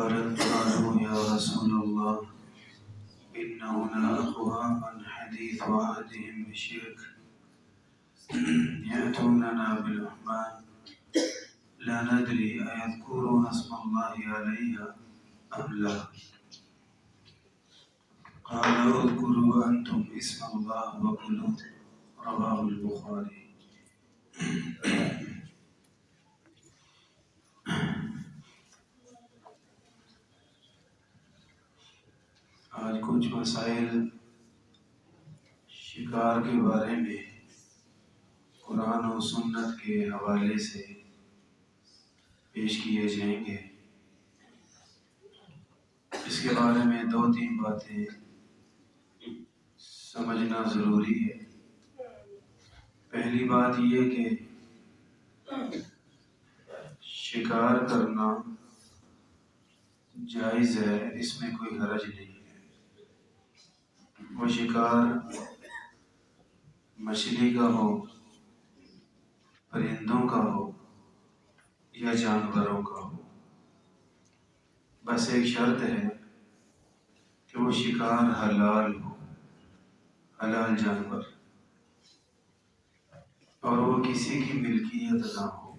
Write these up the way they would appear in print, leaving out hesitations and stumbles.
قالوا يا رسول الله إننا أقوام حديث عهدهم بالشرك يأتوننا بالرحمن لا ندري أيذكرون اسم الله عليها أم لا قال اذكروا أنتم اسم الله وكلوا رواه البخاري۔ آج کچھ مسائل شکار کے بارے میں قرآن و سنت کے حوالے سے پیش کیے جائیں گے۔ اس کے بارے میں 2-3 باتیں سمجھنا ضروری ہے۔ پہلی بات یہ کہ شکار کرنا جائز ہے، اس میں کوئی حرج نہیں ہے۔ وہ شکار مچھلی کا ہو، پرندوں کا ہو یا جانوروں کا ہو، بس ایک شرط ہے کہ وہ شکار حلال ہو، حلال جانور، اور وہ کسی کی ملکیت نہ ہو۔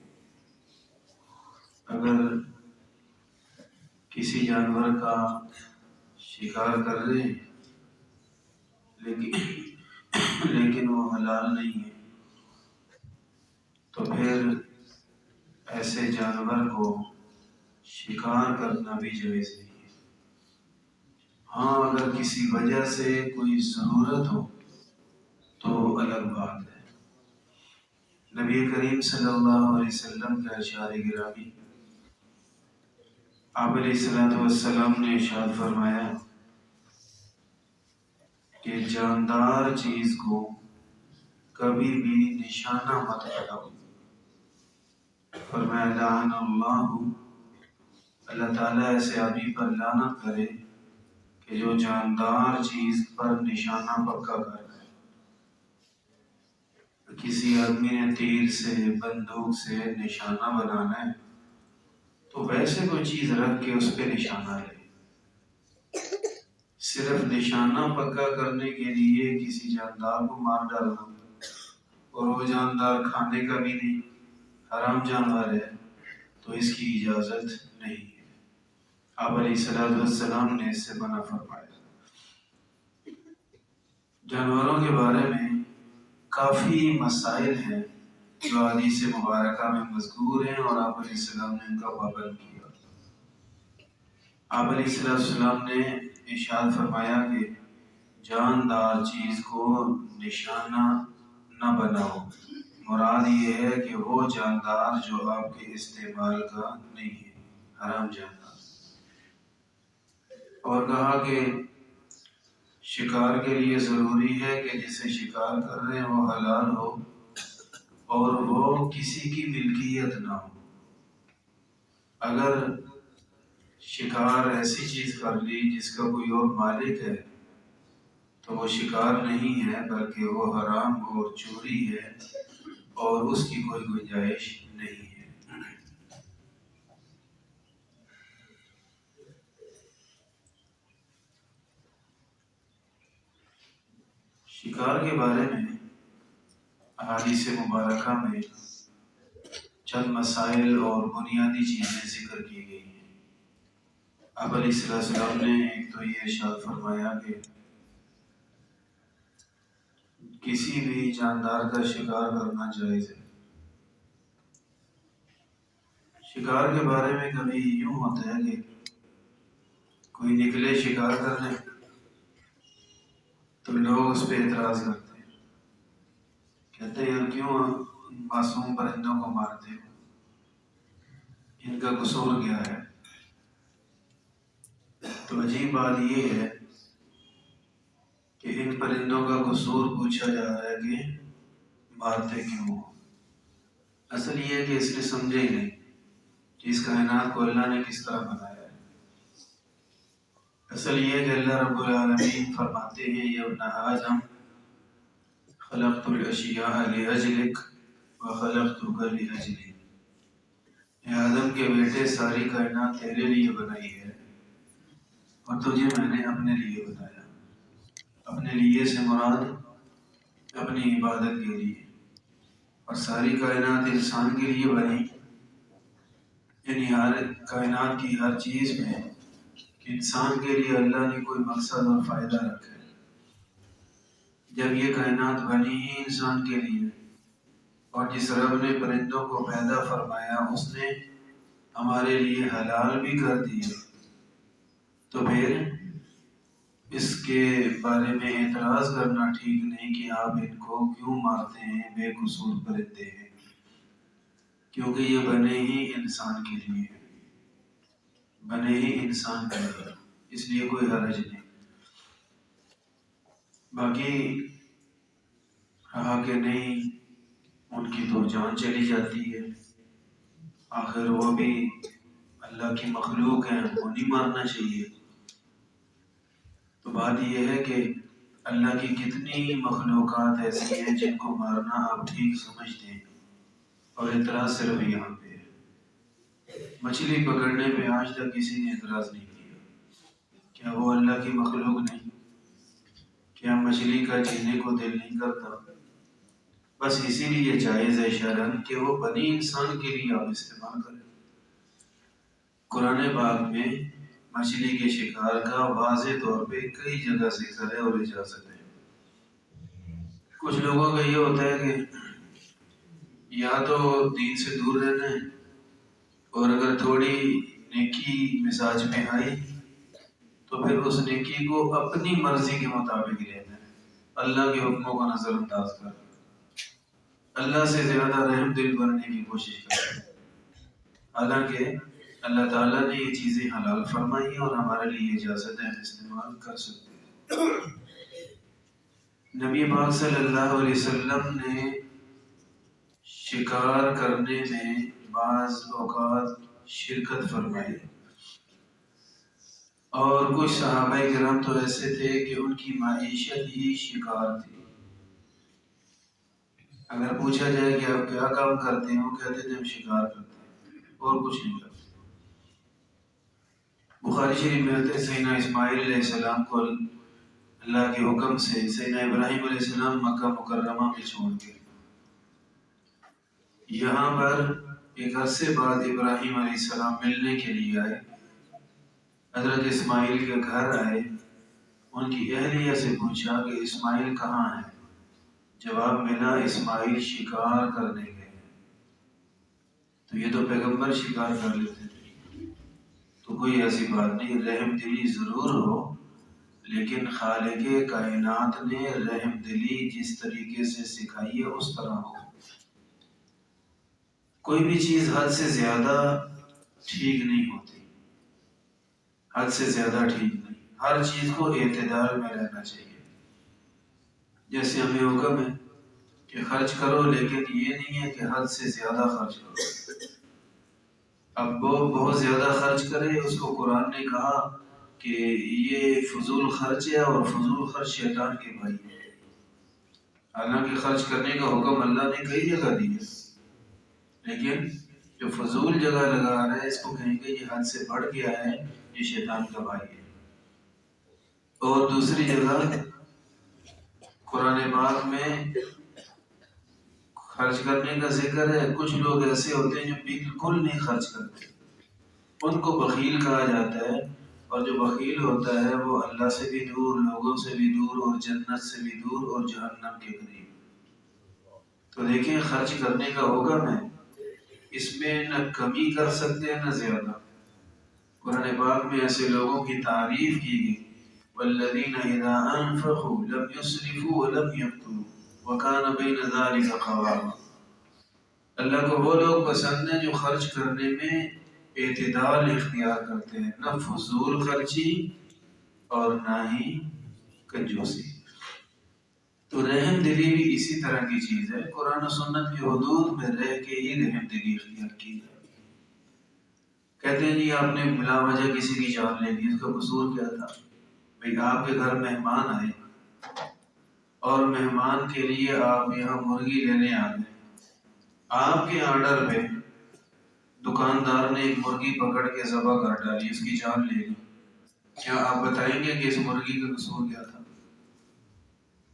اگر کسی جانور کا شکار کر رہے ہیں لیکن وہ حلال نہیں ہے تو پھر ایسے جانور کو شکار کرنا بھی جائز نہیں ہے۔ ہاں، اگر کسی وجہ سے کوئی ضرورت ہو تو الگ بات ہے۔ نبی کریم صلی اللہ علیہ وسلم کا ارشاد گرامی، آپ علیہ السلام نے ارشاد فرمایا کہ جاندار چیز کو کبھی بھی نشانہ مت بناؤ۔ فرمایا لعن اللہ تعالیٰ ایسے آدمی پر لعنت کرے کہ جو جاندار چیز پر نشانہ پکا کر رہا ہے۔ کسی آدمی نے تیر سے، بندوق سے نشانہ بنانا ہے تو ویسے کوئی چیز رکھ کے اس پہ نشانہ لے۔ صرف نشانہ پکا کرنے کے لیے کسی جاندار کو مار ڈالنا اور وہ جاندار کھانے کا بھی نہیں، حرام جانور ہے، تو اس کی اجازت نہیں ہے۔ آپ علیہ السلام نے اس سے منع فرمایا۔ جانوروں کے بارے میں کافی مسائل ہیں جو حدیث مبارکہ میں مذکور ہیں اور آپ علیہ السلام نے ان کا پابند کیا۔ آپ علیہ السلام نے ارشاد فرمایا کہ جاندار چیز کو نشانہ نہ بناؤ۔ مراد یہ ہے کہ وہ جاندار جو آپ کے استعمال کا نہیں ہے، حرام جاندار۔ اور کہا کہ شکار کے لیے ضروری ہے کہ جسے شکار کر رہے ہیں وہ حلال ہو اور وہ کسی کی ملکیت نہ ہو۔ اگر شکار ایسی چیز کر لی جس کا کوئی اور مالک ہے تو وہ شکار نہیں ہے بلکہ وہ حرام اور چوری ہے اور اس کی کوئی گنجائش نہیں ہے۔ شکار کے بارے میں احادیث مبارکہ میں چند مسائل اور بنیادی چیزیں ذکر کی گئی ہیں۔ آپ علیہ السلام نے ایک تو یہ ارشاد فرمایا کہ کسی بھی جاندار کا شکار کرنا جائز ہے۔ شکار کے بارے میں کبھی یوں ہوتا ہے کہ کوئی نکلے شکار کرنے تو لوگ اس پہ اعتراض کرتے ہیں، کہتے ہیں یار کیوں معصوم پرندوں کو مارتے ہو، ان کا قصور کیا ہے؟ تو عجیب بات یہ ہے کہ ان پرندوں کا قصور پوچھا جا رہا ہے کہ مارتے کیوں ہو؟ اصل یہ ہے کہ اس نے سمجھے ہی نہیں کہ اس کائنات کو اللہ نے کس طرح بنایا ہے۔ اصل یہ ہے کہ اللہ رب العالمین فرماتے ہیں یا ابن آدم خلقت الاشیاء لأجلک وخلقتک لأجلی، اے آدم کے بیٹے، ساری کائنات تیرے لیے بنائی ہے اور تجھے میں نے اپنے لیے بنایا۔ اپنے لیے سے مراد اپنی عبادت کے لیے، اور ساری کائنات انسان کے لیے بنی، یعنی ہر کائنات کی ہر چیز میں انسان کے لیے اللہ نے کوئی مقصد اور فائدہ رکھا ہے۔ جب یہ کائنات بنی ہی انسان کے لیے، اور جس رب نے پرندوں کو پیدا فرمایا اس نے ہمارے لیے حلال بھی کر دیے، تو پھر اس کے بارے میں اعتراض کرنا ٹھیک نہیں کہ آپ ان کو کیوں مارتے ہیں، بے قصور پرندے ہیں، کیونکہ یہ بنے ہی انسان کے لیے، بنے ہی انسان کے لیے، اس لیے کوئی حرج نہیں۔ باقی رہا کہ نہیں، ان کی تو جان چلی جاتی ہے، آخر وہ بھی اللہ کی مخلوق ہیں، وہ نہیں مارنا چاہیے۔ تو بات یہ ہے کہ اللہ کی کتنی مخلوقات ایسی ہیں جن کو مارنا آپ ٹھیک سمجھتے ہیں، اور اعتراض صرف یہاں پہ ہے۔ مچھلی پکڑنے پہ آج تک کسی نے اعتراض نہیں کیا، کیا وہ اللہ کی مخلوق نہیں؟ کیا مچھلی کا جینے کو دل نہیں کرتا؟ بس اسی لیے جائز ہے شرعاً کہ وہ بنی انسان کے لیے آپ استعمال کریں۔ قرآن پاک میں مچھلی کے شکار کا واضح طور پہ کئی جگہ ذکر ہے اور اجازت ہے۔ کچھ لوگوں کا یہ ہوتا ہے کہ یا تو دین سے دور رہنا ہے، اور اگر تھوڑی نیکی مزاج میں آئی تو پھر اس نیکی کو اپنی مرضی کے مطابق لینا ہے، اللہ کے حکموں کو نظر انداز کر اللہ سے زیادہ رحم دل بننے کی کوشش کریں۔ حالانکہ اللہ تعالیٰ نے یہ چیزیں حلال فرمائی ہیں اور ہمارے لیے اجازت ہے، ہم استعمال کر سکتے ہیں۔ نبی پاک صلی اللہ علیہ وسلم نے شکار کرنے میں بعض اوقات شرکت فرمائی، اور کچھ صحابہ کرام تو ایسے تھے کہ ان کی معیشت ہی شکار تھی۔ اگر پوچھا جائے کہ آپ کیا کام کرتے ہیں، وہ کہتے تھے ہم شکار کرتے ہیں اور کچھ نہیں کرتے۔ بخاری شریف میں آتے سیدنا اسماعیل علیہ السلام کو اللہ کے حکم سے سیدنا ابراہیم علیہ السلام مکہ مکرمہ میں چھوڑ کے یہاں پر ایک عرصے بعد ابراہیم علیہ السلام ملنے کے لیے آئے، حضرت اسماعیل کے گھر آئے، ان کی اہلیہ سے پوچھا کہ اسماعیل کہاں ہے؟ جواب ملا اسماعیل شکار کرنے گئے۔ تو یہ تو پیغمبر شکار کر لیتے تھے، تو کوئی ایسی بات نہیں، رحم دلی ضرور ہو، لیکن خالق کائنات نے رحم دلی جس طریقے سے سکھائی ہے اس طرح ہو۔ کوئی بھی چیز حد سے زیادہ ٹھیک نہیں ہوتی، حد سے زیادہ ٹھیک نہیں، ہر چیز کو اعتدال میں رہنا چاہیے۔ جیسے ہمیں حکم ہے کہ خرچ کرو، لیکن یہ نہیں ہے کہ حد سے زیادہ خرچ کرو۔ اب وہ بہت زیادہ خرچ کرے، اس کو قرآن نے کہا کہ یہ فضول خرچ ہے، اور فضول خرچ شیطان کے بھائی ہے۔ حالانکہ خرچ کرنے کا حکم اللہ نے کئی جگہ دی ہے، لیکن جو فضول جگہ لگا رہا ہے اس کو کہیں گے یہ حد سے بڑھ گیا ہے، یہ شیطان کا بھائی ہے۔ اور دوسری جگہ قرآن پاک میں خرچ کرنے کا ذکر ہے۔ کچھ لوگ ایسے ہوتے ہیں جو بالکل نہیں خرچ کرتے، ان کو بخیل کہا جاتا ہے، اور جو بخیل ہوتا ہے وہ اللہ سے بھی دور، لوگوں سے بھی دور، اور جنت سے بھی دور، اور جہنم کے قریب۔ تو دیکھیں خرچ کرنے کا حکم ہے، اس میں نہ کمی کر سکتے ہیں نہ زیادہ۔ قرآن پاک میں ایسے لوگوں کی تعریف کی گئی، والذین اذا انفقوا لم يسرفوا ولم يقتروا وكان بين ذلك قواما۔ اللہ کو وہ لوگ پسند ہیں جو خرچ کرنے میں اعتدال اختیار کرتے ہیں، نہ فضول خرچی اور نہ ہی کنجوسی۔ تو رحم دلی بھی اسی طرح کی چیز ہے، قرآن و سنت کی حدود میں رہ کے ہی رحم دلی اختیار کی جائے۔ کہتے ہیں جی آپ نے بلا وجہ کسی کی جان لے لی، اس کا قصور کیا تھا؟ بھئی آپ کے گھر مہمان آئے اور مہمان کے لیے آپ یہاں مرغی لینے آ گئے، آپ کے آرڈر پہ دکاندار نے ایک مرغی پکڑ کے ذبح کر ڈالی، اس کی جان لے لی، کیا آپ بتائیں گے کہ اس مرغی کا قصور کیا تھا؟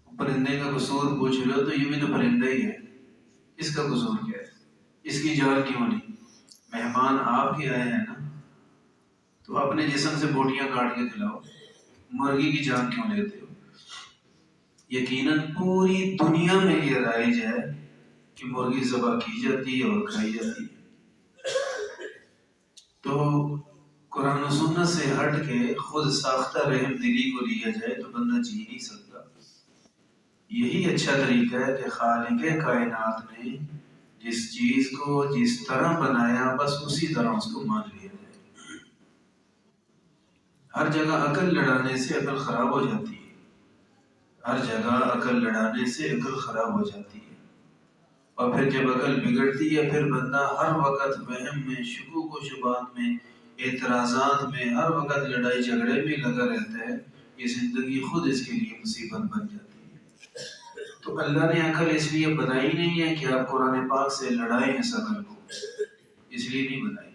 پرندے کا قصور پوچھ رہے ہو تو یہ بھی تو پرندہ ہی ہے، اس کا قصور کیا ہے؟ اس کی جان کیوں لی؟ مہمان آپ کے آئے ہیں نا، تو اپنے جسم سے بوٹیاں کاٹ کے کھلاؤ، مرغی کی جان کیوں لیتے ہو؟ یقیناً پوری دنیا میں یہ رائج ہے کہ مرغی ذبح کی جاتی ہے اور کھائی جاتی ہے۔ تو قرآن و سنت سے ہٹ کے خود ساختہ رحم دلی کو لیا جائے تو بندہ جی نہیں سکتا۔ یہی اچھا طریقہ ہے کہ خالق کائنات نے جس چیز کو جس طرح بنایا بس اسی طرح اس کو مان لیا جائے۔ ہر جگہ عقل لڑانے سے عقل خراب ہو جاتی ہے، ہر جگہ عقل لڑانے سے عقل خراب ہو جاتی ہے، اور پھر جب عقل بگڑتی ہے پھر بندہ ہر وقت وہم میں، شکوک و شبہات میں، اعتراضات میں، ہر وقت لڑائی جھگڑے میں لگا رہتا ہے، یہ زندگی خود اس کے لیے مصیبت بن جاتی ہے۔ تو اللہ نے عقل اس لیے بنائی نہیں ہے کہ آپ قرآن پاک سے لڑائیں اس عقل کو، اس لیے نہیں بنائی،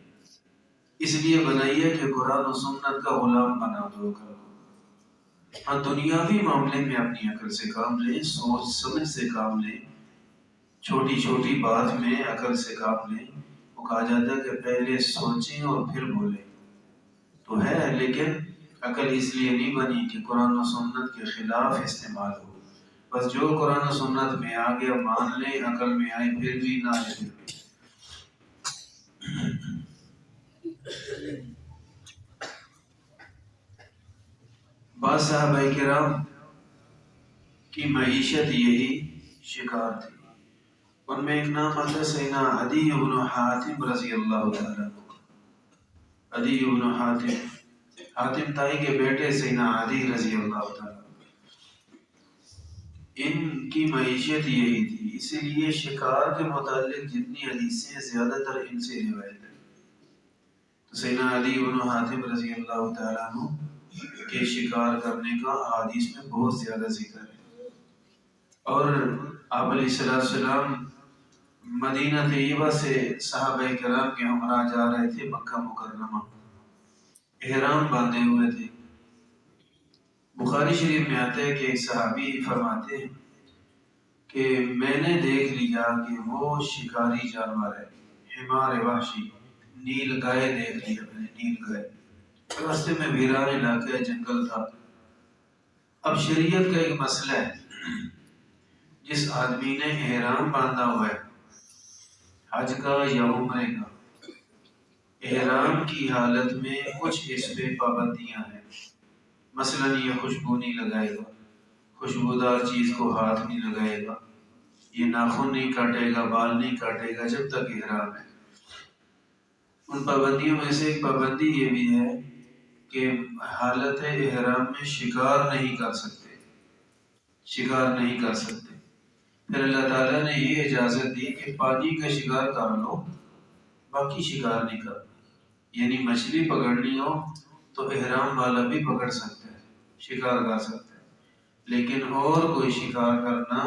اس لیے بنائی ہے کہ قرآن و سنت کا غلام بنا دو عقل کو۔ ہاں دنیاوی معاملے میں اپنی عقل سے کام لیں، سوچ سمجھ سے کام لیں، چھوٹی چھوٹی بات میں عقل سے کام لیں۔ وہ کہا جاتا ہے کہ پہلے سوچیں اور پھر بولیں، تو ہے لیکن عقل اس لیے نہیں بنی کہ قرآن و سنت کے خلاف استعمال ہو۔ بس جو قرآن و سنت میں آ گیا مان لیں، عقل میں آئے پھر بھی نہ آئے پھر بھی۔ بعض صحابہ کرام کی معیشت یہی شکار تھی۔ ان میں ایک نام آتا ہے سیدنا عدی بن حاتم رضی اللہ تعالیٰ عنہ۔ عدی بن حاتم، حاتم تائی کے بیٹے سیدنا عدی رضی اللہ تعالیٰ عنہ، ان کی معیشت یہی تھی، اسی لیے شکار کے متعلق جتنی حدیثیں زیادہ تر ان سے روایت ہیں۔ تو سیدنا عدی بن حاتم رضی اللہ تعالیٰ عنہ کے شکار کرنے کا حدیث میں بہت زیادہ ذکر ہے۔ اور آپ علیہ السلام مدینہ طیبہ سے صحابہ کرام کے ہمراہ جا رہے تھے مکہ مکرمہ، احرام باندھے ہوئے تھے۔ بخاری شریف میں آتا ہے کہ ایک صحابی فرماتے ہیں کہ میں نے دیکھ لیا کہ وہ شکاری جانور ہے، حمار وحشی، نیل گائے دیکھ لیا میں نے، نیل گائے۔ راستے میں ویران علاقہ ہے، جنگل تھا۔ اب شریعت کا ایک مسئلہ ہے، جس آدمی نے احرام باندھا ہوا ہے حج کا یا عمرے کا، احرام کی حالت میں کچھ اس پہ پابندیاں ہیں۔ مثلا یہ خوشبو نہیں لگائے گا، خوشبودار چیز کو ہاتھ نہیں لگائے گا، یہ ناخن نہیں کاٹے گا، بال نہیں کاٹے گا جب تک احرام ہے۔ ان پابندیوں میں سے ایک پابندی یہ بھی ہے کہ حالت احرام میں شکار نہیں کر سکتے، شکار نہیں کر سکتے۔ پھر اللہ تعالیٰ نے یہ اجازت دی کہ پانی کا شکار کر لو، باقی شکار نہیں کرنا۔ یعنی مچھلی پکڑنی ہو تو احرام والا بھی پکڑ سکتا ہے، شکار کر سکتا ہے، لیکن اور کوئی شکار کرنا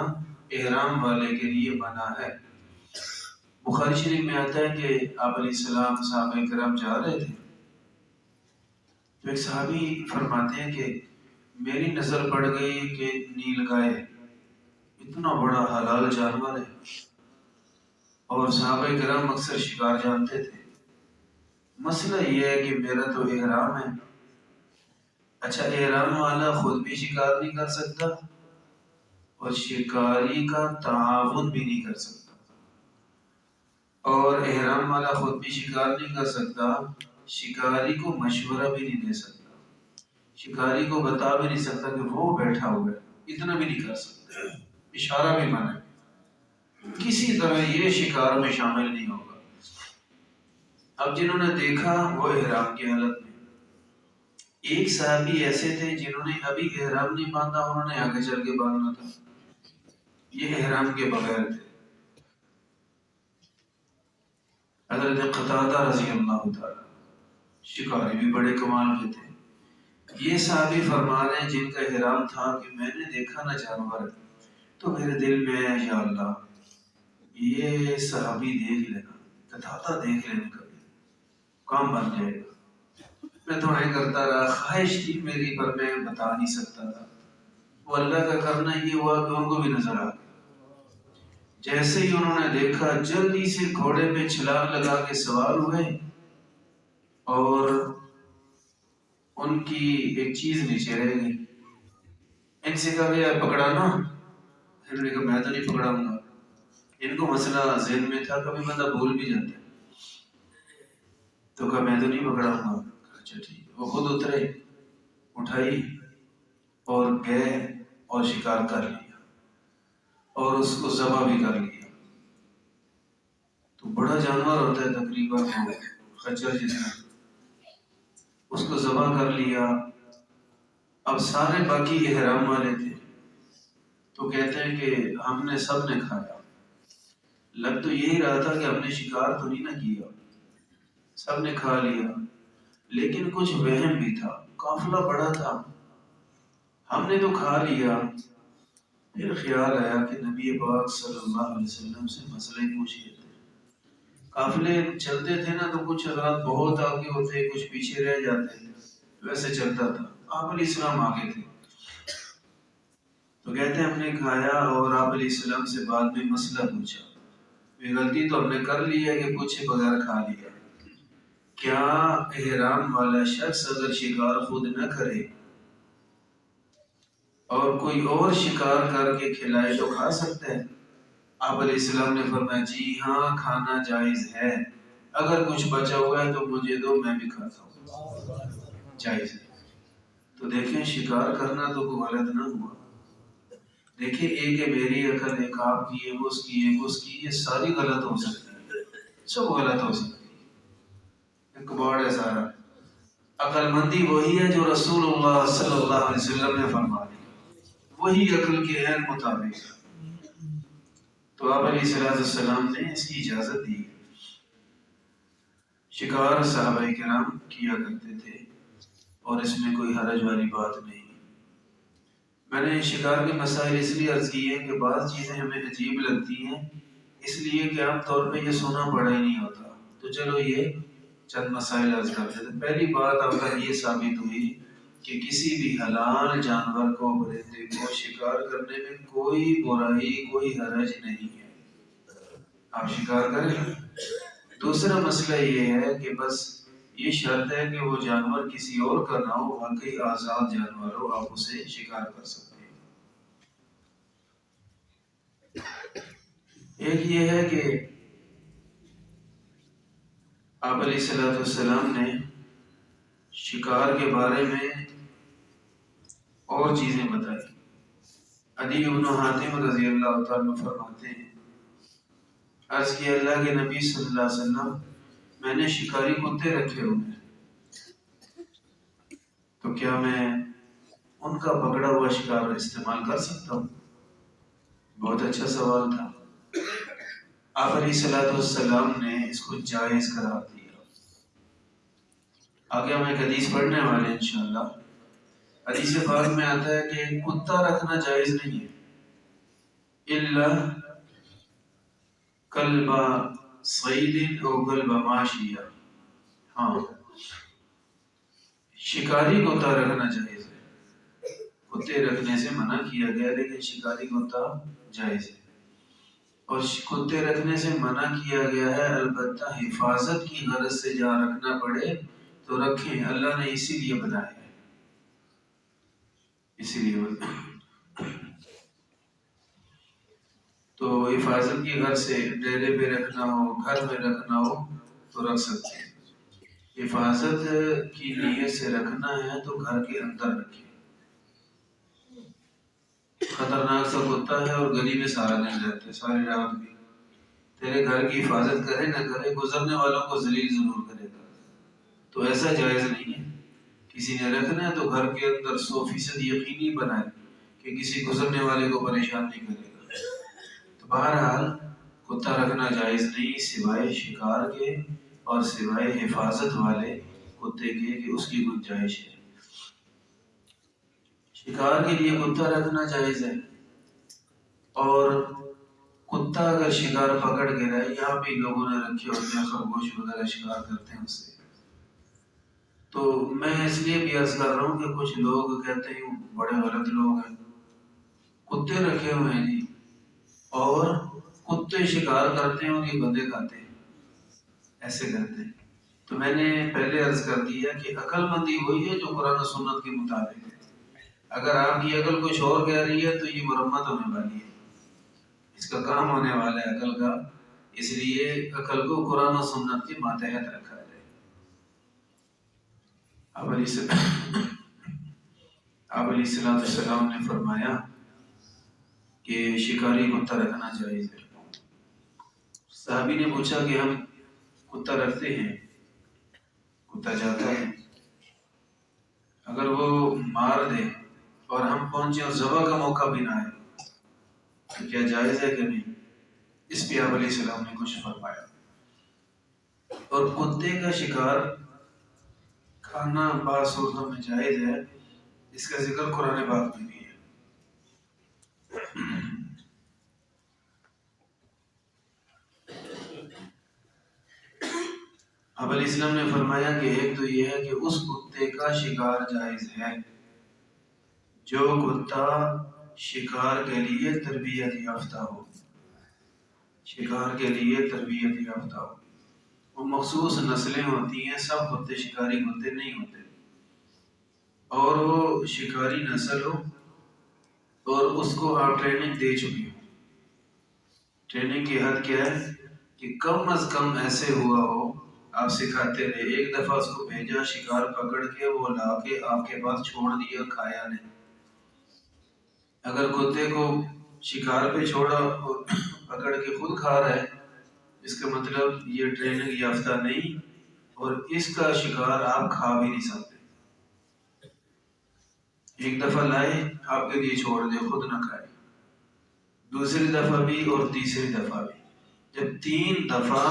احرام والے کے لیے منع ہے۔ بخاری شریف میں آتا ہے کہ آپ علیہ السلام صحابہ کرام جا رہے تھے، تو ایک صحابی فرماتے ہیں کہ میری نظر پڑ گئی کہ نیل گائے اتنا بڑا حلال جانور ہے، اور صحابہ کرام اکثر شکار جانتے تھے۔ مسئلہ یہ ہے کہ میرا تو احرام ہے، اچھا احرام والا خود بھی شکار نہیں کر سکتا اور شکاری کا تعاون بھی نہیں کر سکتا، اور احرام والا خود بھی شکار نہیں کر سکتا، شکاری کو مشورہ بھی نہیں دے سکتا، شکاری کو بتا بھی نہیں سکتا کہ وہ بیٹھا ہوا ہے، اتنا بھی نہیں کر سکتا، اشارہ بھی منع ہے، کسی طرح یہ شکار میں شامل نہیں ہوگا۔ اب جنہوں نے دیکھا وہ احرام کی حالت میں، ایک صحابی ایسے تھے جنہوں نے ابھی احرام نہیں باندھا، انہوں نے آگے چل کے باندھنا تھا، یہ احرام کے بغیر تھے۔ حضرت قتادہ رضی اللہ تعالیٰ، شکاری بھی بڑے کمال کے تھے، یہ صحابی فرما رہے ہیں جن کا احرام تھا کہ میں نے دیکھا نہ جانور تو میرے دل میں یا اللہ یہ صحابی دیکھ لینا، قتادہ دیکھ لینا کبھی، کام بن جائے گا۔ میں دعائیں کرتا رہا، خواہش تھی میری پر میں بتا نہیں سکتا تھا۔ وہ اللہ کا کرنا یہ ہوا کہ ان کو بھی نظر آ گیا۔ جیسے ہی انہوں نے دیکھا جلدی سے گھوڑے پہ چھلانگ لگا کے سوار ہوئے اور ان کی ایک چیز نیچے رہ گئی۔ ان سے کہا گیا پکڑانا، انہوں نے کہا میں تو نہیں پکڑاؤں گا۔ ان کو مسئلہ ذہن میں تھا، کبھی بندہ بھول بھی جاتا ہے، تو کہا میں تو نہیں پکڑاؤں گا۔ اچھا ٹھیک، وہ خود اترے، اٹھائی اور گئے اور شکار کر لیا اور اس کو ذبح بھی کر لیا۔ تو بڑا جانور ہوتا ہے تقریباً خچر جتنا، اس کو ذبح کر لیا۔ اب سارے باقی احرام والے تھے تو کہتے ہیں کہ ہم نے سب نے کھایا۔ لگ تو یہی رہا تھا کہ ہم نے شکار تو نہیں نہ کیا، سب نے کھا لیا، لیکن کچھ وہم بھی تھا، قافلہ بڑا تھا، ہم نے تو کھا لیا۔ پھر خیال آیا کہ نبی پاک صلی اللہ علیہ وسلم سے مسئلے پوچھ لیتے۔ قافلے چلتے تھے نا تو کچھ حضرات بہت آگے ہوتے، کچھ پیچھے رہ جاتے، ویسے چلتا تھا۔ آپ علیہ السلام آگے تھے تو کہتے ہیں ہم نے کھایا اور آپ علیہ السلام سے بعد میں مسئلہ پوچھا۔ یہ غلطی تو ہم نے کر لی ہے کہ پوچھے بغیر کھا لیا۔ کیا احرام والا شخص اگر شکار خود نہ کرے اور کوئی اور شکار کر کے کھلائے تو کھا سکتا ہے؟ آپ علیہ السلام نے فرمایا جی ہاں، کھانا جائز ہے، اگر کچھ بچا ہوا ہے تو مجھے دو، میں بھی کھاتا ہوں، جائز ہے۔ تو دیکھیں شکار کرنا تو کوئی غلط نہ ہوا۔ دیکھیں ایک ہے میری عقل، ایک آپ کی، ایک اس کی، ایک اس کی، یہ ساری غلط ہو سکتی ہے، سب غلط ہو سکتی ہے، ایک کباڑ ہے سارا۔ عقل مندی وہی ہے جو رسول اللہ صلی اللہ علیہ وسلم نے فرمائی، وہی عقل کے عین مطابق ہے۔ تو آپ علیہ السلام نے اس کی اجازت دی۔ شکار صحابہ کرام کیا کرتے تھے اور اس میں کوئی حرج والی بات نہیں۔ میں نے شکار کے مسائل اس لیے عرض کی ہے کہ بعض چیزیں ہمیں عجیب لگتی ہیں، اس لیے کہ عام طور پہ یہ سونا پڑا ہی نہیں ہوتا۔ تو چلو یہ چند مسائل عرض کرتے تھے۔ پہلی بات اب تک یہ ثابت ہوئی کہ کسی بھی حلال جانور کو، پرندے کو شکار کرنے میں کوئی برائی، کوئی حرج نہیں ہے، آپ شکار کریں۔ دوسرا مسئلہ یہ ہے کہ بس یہ شرط ہے کہ وہ جانور کسی اور کا نہ ہو، واقعی آزاد جانور ہو، آپ اسے شکار کر سکتے ہیں۔ ایک یہ ہے کہ آپ علیہ السلام نے شکار کے بارے میں اور چیزیں بتائی۔ عدی بن حاتم رضی اللہ تعالیٰ فرماتے ہیں، عرض کیا اللہ کے نبی صلی اللہ علیہ وسلم، میں نے شکاری کتے رکھے ہوئے ہیں، تو کیا میں ان کا پکڑا ہوا شکار استعمال کر سکتا ہوں؟ بہت اچھا سوال تھا۔ آپ علیہ السلام نے اس کو جائز قرار دیا۔ آگے ہم ایک حدیث پڑھنے والے ہیں انشاءاللہ۔ حدیث پاک میں آتا ہے کہ کتا رکھنا جائز نہیں ہے، الا کلب صید او کلب ماشیہ، ہاں شکاری کتا رکھنا جائز ہے، کتے رکھنے سے منع کیا گیا، لیکن شکاری کتا جائز ہے۔ اور کتے رکھنے سے منع کیا گیا ہے، البتہ حفاظت کی غرض سے جہاں رکھنا پڑے تو رکھیں، اللہ نے اسی لیے بنایا ہے، اسی لیے بنایا۔ تو حفاظت کی غرض سے ڈیرے پہ رکھنا ہو، گھر میں رکھنا ہو تو رکھ سکتے ہیں۔ حفاظت کی نیت سے رکھنا ہے تو گھر کے اندر رکھیں۔ خطرناک سا کتا ہے اور گلی میں سارا دن رہتا ہے، ساری رات بھی، تیرے گھر کی حفاظت کرے نہ کرے، گزرنے والوں کو ذلیل ضرور کرے گا، تو ایسا جائز نہیں ہے۔ کسی نے رکھنا ہے تو گھر کے اندر 100% یقینی بنائے کہ کسی گزرنے والے کو پریشان نہیں کرے گا۔ تو بہرحال کتا رکھنا جائز نہیں، سوائے شکار کے اور سوائے حفاظت والے کتے کے کہ اس کی گنجائش ہے۔ شکار کے لیے کتا رکھنا جائز ہے، اور اگر شکار پکڑ کے رہے، یہاں بھی لوگوں نے رکھے ہوتے ہیں، خرگوش وغیرہ شکار کرتے ہیں اس سے، تو میں اس لیے بھی عرض کر رہا ہوں کہ کچھ لوگ کہتے ہیں بڑے غلط لوگ ہیں، کتے رکھے ہوئے ہیں جی، اور کتے شکار کرتے ہیں اور یہ بندے کھاتے ہیں، ایسے کرتے ہیں۔ تو میں نے پہلے عرض کر دیا کہ عقل مندی وہی ہے جو قرآن و سنت کے مطابق ہے۔ اگر آپ کی عقل کچھ اور کہہ رہی ہے تو یہ مرمت ہونے والی ہے، اس کا کام ہونے والا ہے عقل کا، اس لیے عقل کو قرآن و سنت کے ماتحت رکھا جائے۔ آپ علیہ السلام نے فرمایا کہ شکاری کتا رکھنا جائز ہے۔ صحابی نے پوچھا کہ ہم کتا رکھتے ہیں، کتا جاتا ہے، اگر وہ مار دے اور ہم پہنچے اور ذبح کا موقع بھی نہ آئے تو کیا جائز ہے کہ نہیں؟ اس پہ آپ علیہ السلام نے کچھ فرمایا۔ اور کتے کا شکار کھانا بعض صورتوں میں جائز ہے، اس کا ذکر قرآن پاک میں بھی ہے۔ اب علیہ السلام نے فرمایا کہ ایک تو یہ ہے کہ اس کتے کا شکار جائز ہے جو کتا شکار کے لیے تربیت یافتہ ہو، شکار کے لیے تربیت یافتہ ہو۔ وہ مخصوص نسلیں ہوتی ہیں، سب کتے شکاری کتے نہیں ہوتے، اور وہ شکاری نسل ہو اور اس کو آپ ٹریننگ دے چکی ہو۔ ٹریننگ کی حد کیا ہے کہ کم از کم ایسے ہوا ہو، آپ سکھاتے رہے، ایک دفعہ اس کو بھیجا شکار پکڑ کے وہ لا کے آپ کے پاس چھوڑ دیا، کھایا نہیں۔ اگر کتے کو شکار پہ چھوڑا اور پکڑ کے خود کھا رہا ہے، اس کا مطلب یہ ٹریننگ یافتہ نہیں، اور اس کا شکار آپ کھا بھی نہیں سکتے۔ ایک دفعہ لائے آپ کے لیے چھوڑ دے، خود نہ کھائے، دوسری دفعہ بھی اور تیسری دفعہ بھی۔ جب 3 دفعہ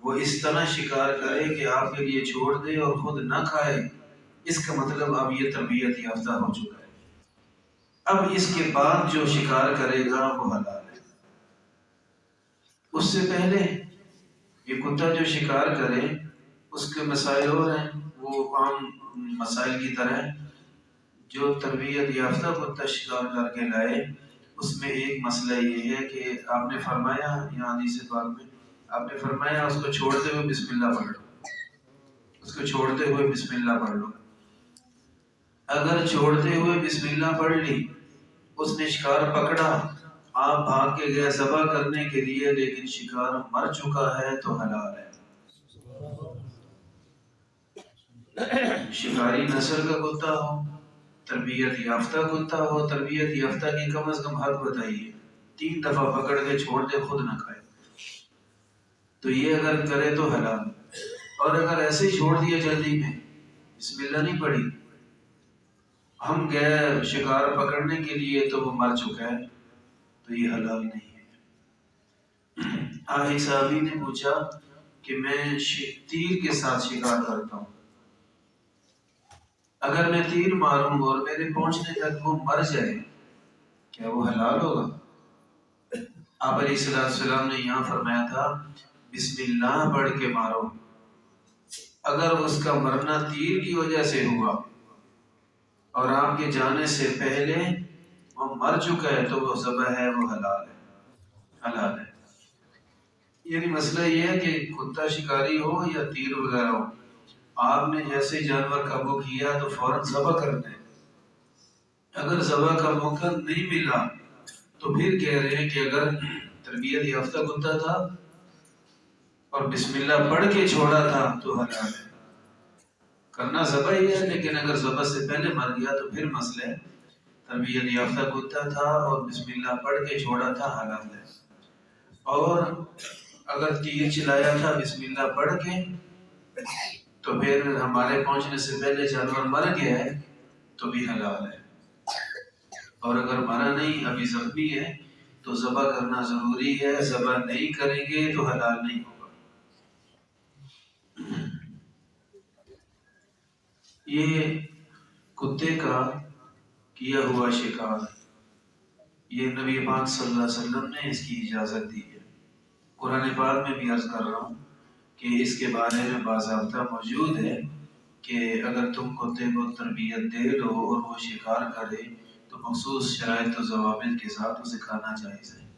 وہ اس طرح شکار کرے کہ آپ کے لیے چھوڑ دے اور خود نہ کھائے، اس کا مطلب اب یہ تربیت یافتہ ہو چکا ہے۔ اب اس کے بعد جو شکار کرے گا وہ حلال ہے۔ اس سے پہلے یہ کتا جو شکار کرے اس کے مسائل اور ہیں، وہ عام مسائل کی طرح ہیں۔ جو تربیت یافتہ کتا شکار کر کے لائے، اس میں ایک مسئلہ یہ ہے کہ آپ نے فرمایا یہاں حدیث پاک میں، آپ نے فرمایا اس کو چھوڑتے ہوئے بسم اللہ پڑھ لو، اس کو چھوڑتے ہوئے بسم اللہ پڑھ لو۔ اگر چھوڑتے ہوئے بسم اللہ پڑھ لی، اس نے شکار پکڑا، آپ بھاگ کے گئے ذبح کرنے کے لیے، لیکن شکار مر چکا ہے تو حلال ہے۔ شکاری نسل کا کتا ہو، تربیت یافتہ کتا ہو، تربیت یافتہ کی کم از کم حد بتائیے، 3 دفعہ پکڑ کے چھوڑ دے، خود نہ کھائے، تو یہ اگر کرے تو حلال۔ اور اگر ایسے ہی چھوڑ دیا جلدی میں، بسم اللہ نہیں پڑھی، ہم گئے شکار پکڑنے کے لیے تو وہ مر چکا ہے، تو یہ حلال نہیں ہے۔ آہی صحابی نے پوچھا کہ میں تیر کے ساتھ شکار کرتا ہوں، اگر میں تیر ماروں اور میرے پہنچنے تک وہ مر جائے، کیا وہ حلال ہوگا؟ آپ علیہ السلام نے یہاں فرمایا تھا بسم اللہ پڑھ کے مارو۔ اگر اس کا مرنا تیر کی وجہ سے ہوا اور آپ کے جانے سے پہلے وہ مر چکا ہے تو وہ ذبح ہے، وہ حلال ہے، حلال ہے۔ یعنی مسئلہ یہ ہے کہ کتا شکاری ہو یا تیر وغیرہ ہو، آپ نے جیسے جانور قابو کیا تو فوراً ذبح کر دیں۔ اگر ذبح کا موقع نہیں ملا تو پھر کہہ رہے ہیں کہ اگر تربیت یافتہ کتا تھا اور بسم اللہ پڑھ کے چھوڑا تھا تو حلال ہے۔ کرنا ذبح ہی ہے، لیکن اگر ذبح سے پہلے مر گیا تو پھر مسئلہ ہے، تربیت یافتہ کتا تھا اور بسم اللہ پڑھ کے چھوڑا تھا، حلال ہے۔ اور اگر تیر چلایا تھا بسم اللہ پڑھ کے تو پھر ہمارے پہنچنے سے پہلے جانور مر گیا ہے تو بھی حلال ہے۔ اور اگر مرا نہیں، ابھی زخمی ہے، تو ذبح کرنا ضروری ہے، ذبح نہیں کریں گے تو حلال نہیں ہوگا۔ یہ کتے کا کیا ہوا شکار، یہ نبی پاک صلی اللہ علیہ وسلم نے اس کی اجازت دی ہے۔ قرآن پاک میں بھی عرض کر رہا ہوں کہ اس کے بارے میں باضابطہ موجود ہے کہ اگر تم کتے کو تربیت دے دو اور وہ شکار کرے تو مخصوص شرائط و ضوابط کے ساتھ اسے کھانا جائز ہے۔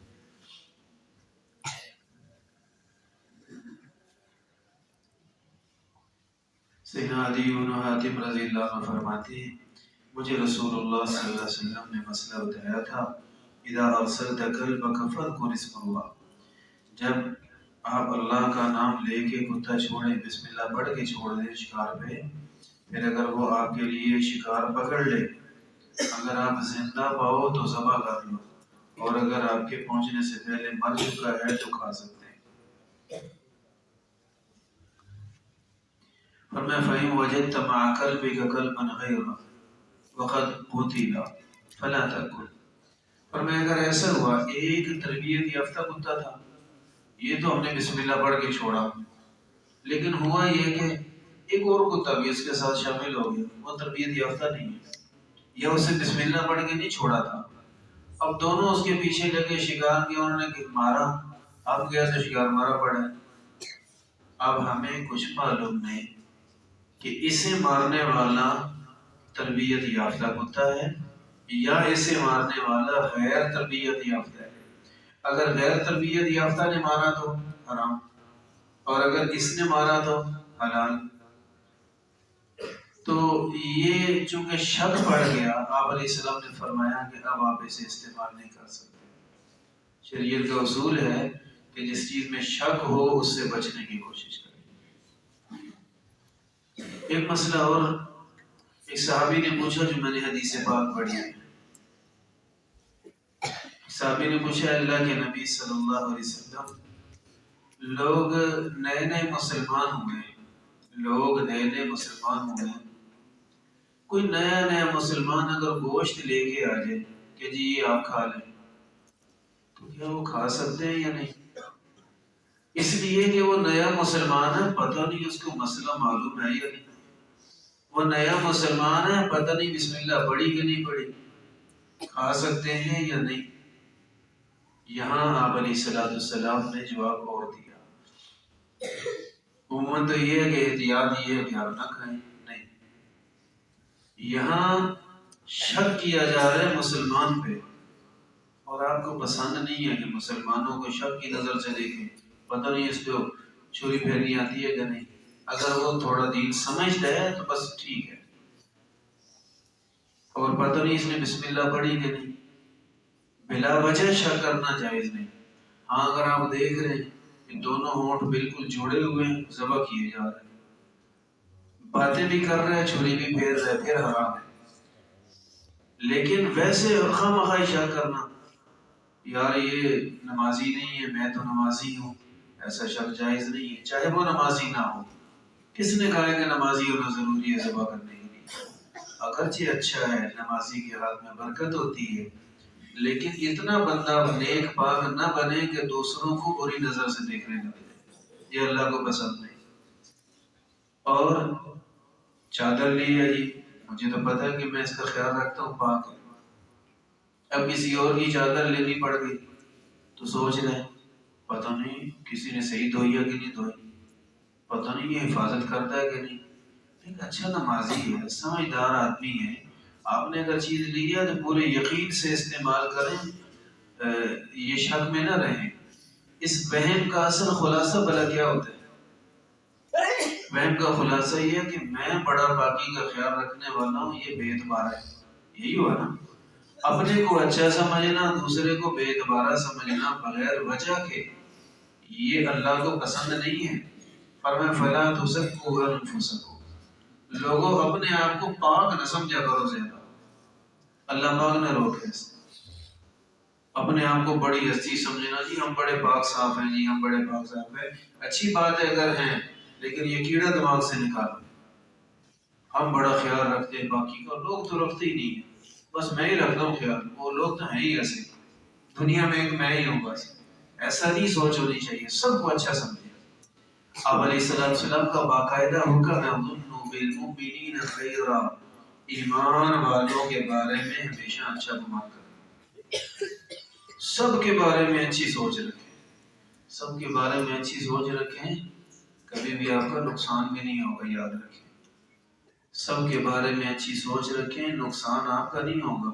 سیدنا عدی بن حاتم رضی اللہ عنہ فرماتے ہیں مجھے رسول اللہ صلی اللہ علیہ وسلم نے مسئلہ بتایا تھا، اذا ارسلت کلبک فاذکر اسم اللہ، جب آپ اللہ کا نام لے کے کتا چھوڑیں، بسم اللہ پڑھ کے چھوڑ دیں شکار پہ، پھر اگر وہ آپ کے لیے شکار پکڑ لے، اگر آپ زندہ پاؤ تو ذبح کر لو، اور اگر آپ کے پہنچنے سے پہلے مر چکا ہے تو کھا سکتے ہیں۔ فرمایا فَإِن وَجَدْتَ مَعَ كَلْبِكَ كَلْبًا غَيْرَهُ وَقَدْ قُتِلَ فَلَا تَأْكُلْ۔ فرمایا اگر ایسا ہوا ایک تربیت یافتہ کتا تھا، یہ تو ہم نے بسم اللہ پڑھ کے چھوڑا، لیکن ہوا یہ کہ ایک اور کتا بھی اس کے ساتھ شامل ہو گیا، وہ تربیت یافتہ نہیں ہے، یا اسے بسم اللہ پڑھ کے نہیں چھوڑا تھا، اب دونوں اس کے پیچھے لگے، شکار کیا، انہوں نے مارا، اب گیا تو شکار مارا پڑا ہے۔ اب ہمیں کچھ معلوم نہیں کہ اسے مارنے والا تربیت یافتہ کتا ہے یا اسے مارنے والا غیر تربیت یافتہ ہے۔ اگر غیر تربیت یافتہ نے مارا تو حرام، اور اگر اس نے مارا تو حلال۔ تو یہ چونکہ شک پڑ گیا، آپ علیہ السلام نے فرمایا کہ اب آپ اسے استعمال نہیں کر سکتے۔ شریعت کا اصول ہے کہ جس چیز میں شک ہو اس سے بچنے کی کوشش کریں۔ ایک مسئلہ اور، ایک صحابی نے پوچھا، جو میں نے حدیث پاک پڑھی ہے، صحابی نے پوچھا اللہ کے نبی صلی اللہ علیہ وسلم، لوگ نئے نئے مسلمان ہوئے، کوئی نیا مسلمان اگر گوشت لے کے آ جائے کہ جی یہ آپ کھا لیں، تو کیا وہ کھا سکتے ہیں یا نہیں؟ اس لیے کہ وہ نیا مسلمان ہے، پتہ نہیں اس کو مسئلہ معلوم ہے یا نہیں، وہ نیا مسلمان ہے، پتہ نہیں بسم اللہ پڑھی کہ نہیں پڑھی، کھا سکتے ہیں یا نہیں؟ یہاں آپ علیہ السلام نے جواب اور دیا۔ عموماً تو یہ ہے کہ احتیاط یہ ہے کہ آپ نہ کھائیں، نہیں، یہاں شک کیا جا رہا ہے مسلمان پہ، اور آپ کو پسند نہیں ہے کہ مسلمانوں کو شک کی نظر سے دیکھیں، پتہ نہیں اس کو چھری پھیرنی آتی ہے کہ نہیں، اگر وہ تھوڑا دین سمجھتا ہے تو بس ٹھیک ہے، اور پتہ نہیں اس نے بسم اللہ پڑھی کہ نہیں، بلا وجہ شک کرنا جائز نہیں۔ ہاں اگر آپ دیکھ رہے ہیں کہ دونوں ہونٹ بالکل جڑے ہوئے ہیں، ذبح کیے جا رہے ہیں، باتیں بھی کر رہے ہیں، چھری بھی پھیر رہے ہیں، پھر حرام ہے۔ لیکن ویسے خواہ شک کرنا، یار یہ نمازی نہیں ہے، میں تو نمازی ہوں، ایسا شک جائز نہیں ہے، چاہے وہ نمازی نہ ہو۔ کس نے کہا ہے کہ نمازی ہونا ضروری ہے ذبح کرنے کے لیے؟ اگرچہ اچھا ہے، نمازی کے ہاتھ میں برکت ہوتی ہے، لیکن اتنا بندہ نیک پاک نہ بنے کہ دوسروں کو بری نظر سے دیکھنے لگے، یہ اللہ کو پسند نہیں۔ اور چادر لی ہے جی، مجھے تو پتہ ہے کہ میں اس کا خیال رکھتا ہوں، پاک ہے، اب کسی اور کی چادر لینی پڑ گئی تو سوچ رہے ہیں پتہ نہیں کسی نے صحیح دھوئی ہے کہ نہیں دھوئی، پتہ نہیں یہ حفاظت کرتا ہے کہ نہیں۔ ایک اچھا نمازی ہے، سمجھدار آدمی ہے، آپ نے اگر چیز لی ہے تو پورے یقین سے استعمال کریں، یہ شک میں نہ رہیں۔ اس وہم کا اصل خلاصہ بھلا کیا ہوتا ہے؟ وہم کا خلاصہ یہ ہے کہ میں بڑا باقی کا خیال رکھنے والا ہوں، یہ بے اعتبار ہے، یہی ہوا نا۔ اپنے کو اچھا سمجھنا، دوسرے کو بے اعتبارہ سمجھنا بغیر وجہ کے، یہ اللہ کو پسند نہیں ہے۔ فرمایا فَلَا تُزَكُّوا أَنفُسَكُمْ، لوگوں اپنے آپ کو پاک نہ سمجھا کرو زیادہ، اللہ پاک نے روکے سے اپنے آپ کو بڑی ہستی سمجھنا، جی ہم بڑے پاک صاف ہیں، جی ہم بڑے پاک صاف ہیں، اچھی بات ہے اگر ہیں، لیکن یہ کیڑا دماغ سے نکالو، ہم بڑا خیال رکھتے ہیں باقی کا، لوگ تو رکھتے ہی نہیں ہیں، بس میں ہی رکھتا ہوں خیال، وہ لوگ تو ہیں ہی ایسے، دنیا میں ایک میں ہی ہوں بس، ایسا نہیں سوچ ہونی چاہیے، سب کو اچھا سمجھے۔ آپ علیہ السلام کا باقاعدہ حکم ہے ظنوا بالمؤمنین خیرا، ایمان والوں کے بارے میں ہمیشہ اچھا گمان کریں، سب کے بارے میں اچھی سوچ رکھیں، سب کے بارے میں اچھی سوچ رکھیں، کبھی بھی آپ کا نقصان بھی نہیں ہوگا، یاد رکھیں۔ سب کے بارے میں اچھی سوچ رکھیں، نقصان آپ کا نہیں ہوگا.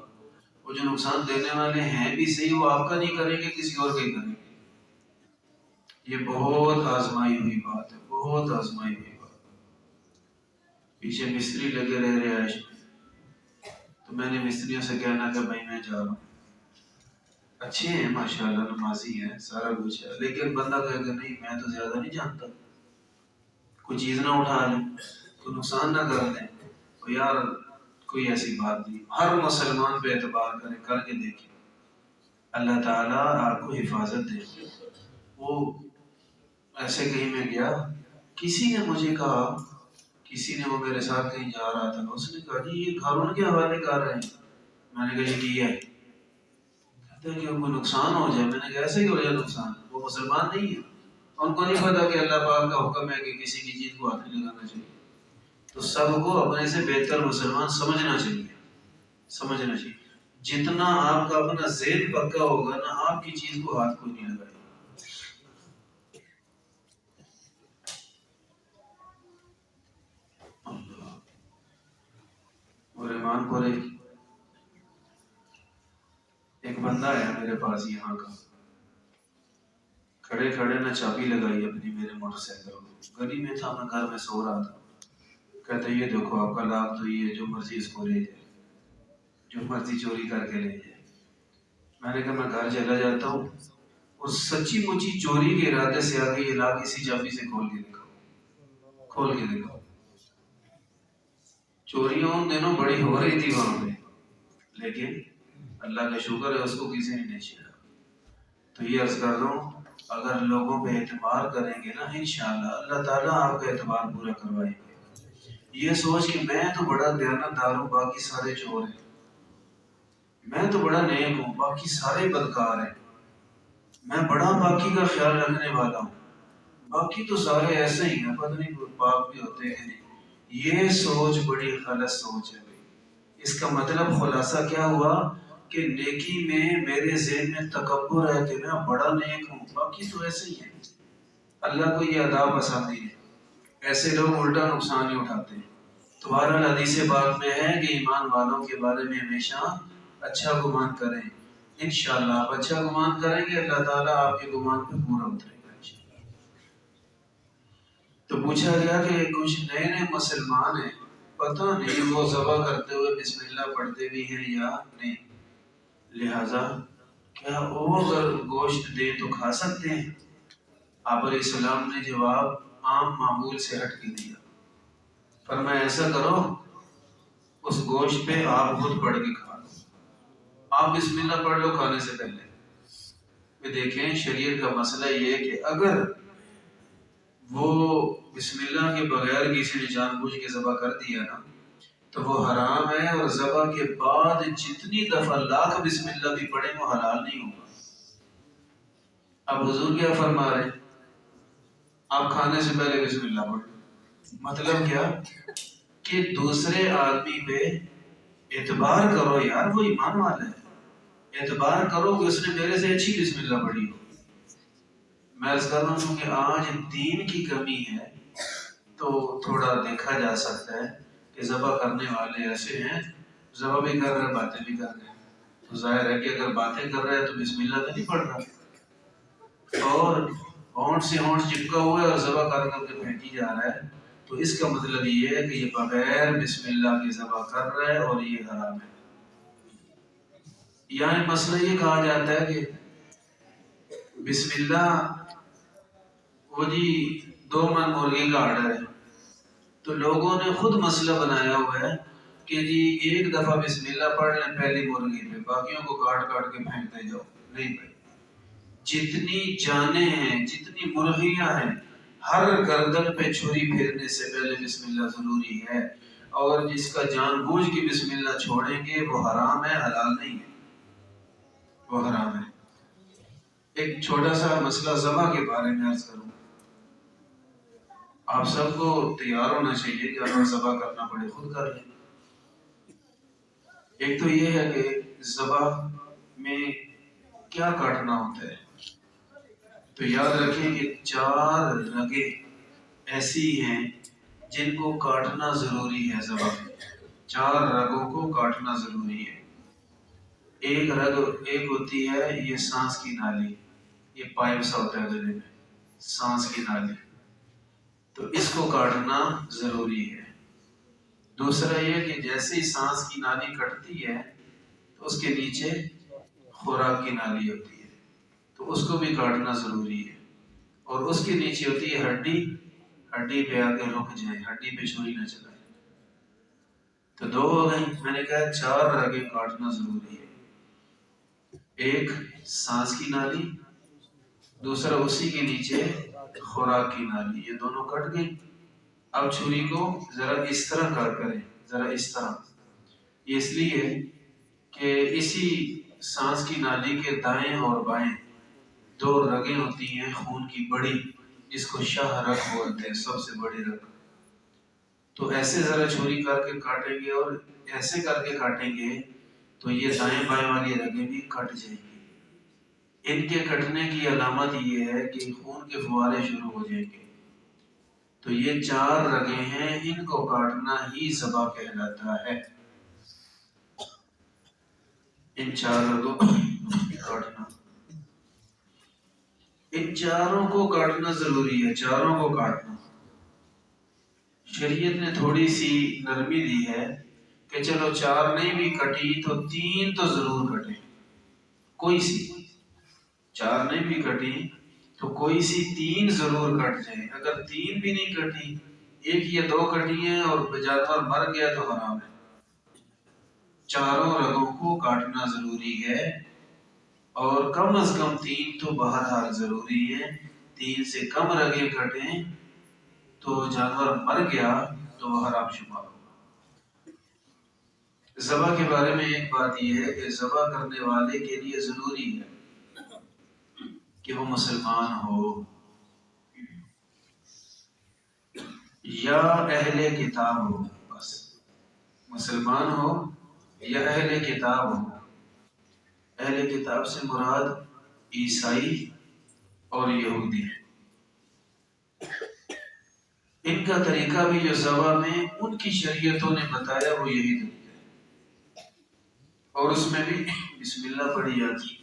وہ جو نقصان دینے والے ہیں بھی صحیح، وہ آپ کا نہیں کریں گے، کسی اور کا ہی کریں گے. یہ بہت آزمائی ہوئی بات ہے، بہت آزمائی ہوئی بات. پیچھے مستری لگے رہ رہائش میں، تو میں نے مستریوں سے کہنا کہ بھائی میں جا رہا ہوں. اچھے ہیں ماشاءاللہ، نمازی ہیں، سارا کچھ ہے، لیکن بندہ کہے کہ نہیں میں تو زیادہ نہیں جانتا، کوئی چیز نہ اٹھا لیں، کوئی نقصان نہ کر دیں. تو یار کوئی ایسی بات نہیں، ہر مسلمان پہ اعتبار کرے، کر کے دیکھیں، اللہ تعالیٰ آپ کو حفاظت دے. وہ ایسے کہیں میں گیا، کسی نے مجھے کہا، کسی نے، وہ میرے ساتھ کہیں جا رہا تھا، اس نے کہا جی یہ گھروں کے حوالے کر رہے ہیں. میں نے کہا یہ کیا ہے؟ کہتے ہیں کہ کوئی نقصان ہو جائے. میں نے کہا ایسے ہی ہو جائے نقصان؟ وہ مسلمان نہیں ہے، ان کو نہیں پتا کہ اللہ پاک کا حکم ہے کہ کسی کی چیز کو ہاتھ نہیں لگانا چاہیے. تو سب کو اپنے سے بہتر مسلمان سمجھنا چاہیے، سمجھنا چاہیے. جتنا آپ کا اپنا ذہن پکا ہوگا نا، آپ کی چیز کو ہاتھ کوئی نہیں لگائے. اور ایمان پر ایک بندہ ہے میرے پاس یہاں کا، کھڑے کھڑے نہ چابی لگائی اپنی میرے موٹر سائیکل کو. گلی میں تھا، میں گھر میں سو رہا تھا. کہتے یہ دیکھو آپ کا لاکھ تو یہ جو مرضی اس کو لے جائے، جو مرضی چوری کر کے لے جائے. میں نے کہا میں گھر چلا جاتا ہوں، اور سچی مچی چوری کے ارادے سے آگے یہ لاکھ اسی چابی سے کھول کے دکھاؤ، کھول کے دکھاؤ. چوریاں ان دنوں بڑی ہو رہی تھی وہاں پہ، لیکن اللہ کا شکر ہے اس کو کسی نے نہیں چھیڑا. تو یہ عرض کر رہا ہوں، اگر لوگوں پہ اعتبار کریں گے نا، انشاءاللہ اللہ تعالیٰ آپ کا اعتبار پورا کروائیں گے. یہ سوچ کہ میں تو بڑا دیانتدار ہوں، باقی سارے چور ہیں، میں تو بڑا نیک ہوں، باقی سارے بدکار ہیں، میں بڑا باقی کا خیال رکھنے والا ہوں، باقی تو سارے ایسے ہی ہیں، پتہ نہیں پاک بھی ہوتے ہیں نہیں. یہ سوچ بڑی غلط سوچ ہے. اس کا مطلب خلاصہ کیا ہوا کہ نیکی میں میرے ذہن میں تکبر ہے کہ میں بڑا نیک ہوں، باقی تو ایسے ہی ہیں. اللہ کو یہ ادا پسند نہیں ہے. ایسے لوگ الٹا نقصان ہی اٹھاتے ہیں. تمہارا حدیث پاک میں ہے کہ ایمان والوں کے بارے میں ہمیشہ اچھا گمان کریں. انشاءاللہ آپ اچھا گمان کریں گے، اللہ تعالیٰ آپ کے گمان پہ پورا اترے گا. تو پوچھا گیا کہ کچھ نئے نئے مسلمان ہیں، پتہ نہیں وہ ذبح کرتے ہوئے بسم اللہ پڑھتے بھی ہیں یا نہیں، لہذا کیا وہ اگر گوشت دے تو کھا سکتے ہیں؟ آپ علیہ السلام نے جواب عام معمول سے ہٹ کے دیا. فرمایا ایسا کرو، اس گوشت پہ آپ خود پڑھ کے کھا لو، آپ بسم اللہ پڑھ لو کھانے سے پہلے. دیکھیں شریعت کا مسئلہ یہ ہے کہ اگر وہ بسم اللہ کے بغیر کسی نے جان بوجھ کے ذبح کر دیا نا تو وہ حرام ہے، اور ذبح کے بعد جتنی دفعہ لاکھ بسم اللہ بھی پڑھیں وہ حلال نہیں ہوگا. اب حضور کیا فرما رہے ہیں؟ آپ کھانے سے پہلے بسم اللہ پڑھیں. مطلب کیا کہ دوسرے آدمی پہ اعتبار کرو، یار وہ ایمان والا ہے، اعتبار کرو کہ اس نے میرے سے اچھی بسم اللہ پڑھی ہو. میں عرض کر رہا ہوں کہ آج دین کی کمی ہے، تو تھوڑا دیکھا جا سکتا ہے کہ ذبح کرنے والے ایسے ہیں، ذبح بھی کر رہے باتیں بھی کر رہے ہیں. تو ظاہر ہے کہ اگر باتیں کر رہے ہیں تو بسم اللہ تو نہیں پڑھ رہا، اور ہونٹ سے ہونٹ چپکا ہوا ہے اور ذبح کر کر کے پھینکی جا رہا ہے، تو اس کا مطلب یہ ہے کہ یہ بغیر بسم اللہ کے ذبح کر رہا ہے اور یہ حرام ہے. یعنی مسئلہ یہ کہا جاتا ہے کہ بسم اللہ، وہ جی 2 من مرغی کا آرڈر ہے، تو لوگوں نے خود مسئلہ بنایا ہوا ہے کہ جی ایک دفعہ بسم اللہ پڑھ لیں پہلی مرغی پہ، باقیوں کو کاٹ کاٹ کے پھینکتے جاؤ. نہیں بھائی، جتنی جانیں ہیں، جتنی مرغیاں ہیں، ہر گردن پہ چھری پھیرنے سے پہلے بسم اللہ ضروری ہے. اور جس کا جان بوجھ کے بسم اللہ چھوڑیں گے وہ حرام ہے، حلال نہیں ہے، وہ حرام ہے. ایک چھوٹا سا مسئلہ ذبح کے بارے میں عرض کروں. آپ سب کو تیار ہونا چاہیے کہ اگر ذبح کرنا پڑے خود کر لیں. ایک تو یہ ہے کہ ذبح میں کیا کاٹنا ہوتا ہے، تو یاد رکھیں کہ 4 رگیں ایسی ہیں جن کو کاٹنا ضروری ہے ذبح میں. 4 رگوں کو کاٹنا ضروری ہے. ایک ہوتی ہے یہ سانس کی نالی، یہ پائپ سا ہوتا ہے گلے میں، سانس کی نالی، تو اس کو کاٹنا ضروری ہے. دوسرا یہ کہ جیسے ہی سانس کی نالی کٹتی ہے تو اس کے نیچے خوراک کی نالی ہوتی ہے، تو اس کو بھی کاٹنا ضروری ہے. اور اس کے نیچے ہوتی ہے ہڈی، ہڈی پہ آ کے رک جائے، ہڈی پہ چھری نہ چلائے. تو 2 ہو گئی. میں نے کہا 4 رگیں کاٹنا ضروری ہے. ایک سانس کی نالی، دوسرا اسی کے نیچے خوراک کی نالی، یہ دونوں کٹ گئی. اب چھری کو ذرا اس طرح کاٹ کریں، ذرا اس طرح. یہ اس لیے کہ اسی سانس کی نالی کے دائیں اور بائیں 2 رگیں ہوتی ہیں خون کی بڑی، جس کو شاہ رگ بولتے ہیں، سب سے بڑی رگ. تو ایسے ذرا چھری کر کے کاٹیں گے اور ایسے کر کے کاٹیں گے تو یہ دائیں بائیں والی رگیں بھی کٹ جائیں گی. ان کے کٹنے کی علامت یہ ہے کہ خون کے فوارے شروع ہو جائیں گے. تو یہ 4 رگیں ہیں، ان کو کاٹنا ہی ذبح کہلاتا ہے. ان 4 رگوں کو کاٹنا، ان چاروں کو کاٹنا ضروری ہے، چاروں کو کاٹنا. شریعت نے تھوڑی سی نرمی دی ہے کہ چلو 4 نہیں بھی کٹی تو 3 تو ضرور کٹے. کوئی سی 4 نہیں بھی کٹی تو کوئی سی 3 ضرور کٹ جائے. اگر 3 بھی نہیں کٹی، 1 یا 2 کٹی ہیں اور جانور مر گیا تو حرام ہے. چاروں رگوں کو کاٹنا ضروری ہے، اور کم از کم 3 تو بہرحال ضروری ہے. 3 سے کم رگیں کٹیں تو جانور مر گیا تو وہ حرام شمار ہوگا. ذبح کے بارے میں ایک بات یہ ہے کہ ذبح کرنے والے کے لیے ضروری ہے کہ وہ مسلمان ہو یا اہل کتاب ہو. بس مسلمان ہو یا اہل کتاب ہو. اہل کتاب سے مراد عیسائی اور یہودی ہے. ان کا طریقہ بھی جو ذبح میں ان کی شریعتوں نے بتایا وہ یہی طریقہ ہے، اور اس میں بھی بسم اللہ پڑھی جاتی ہے.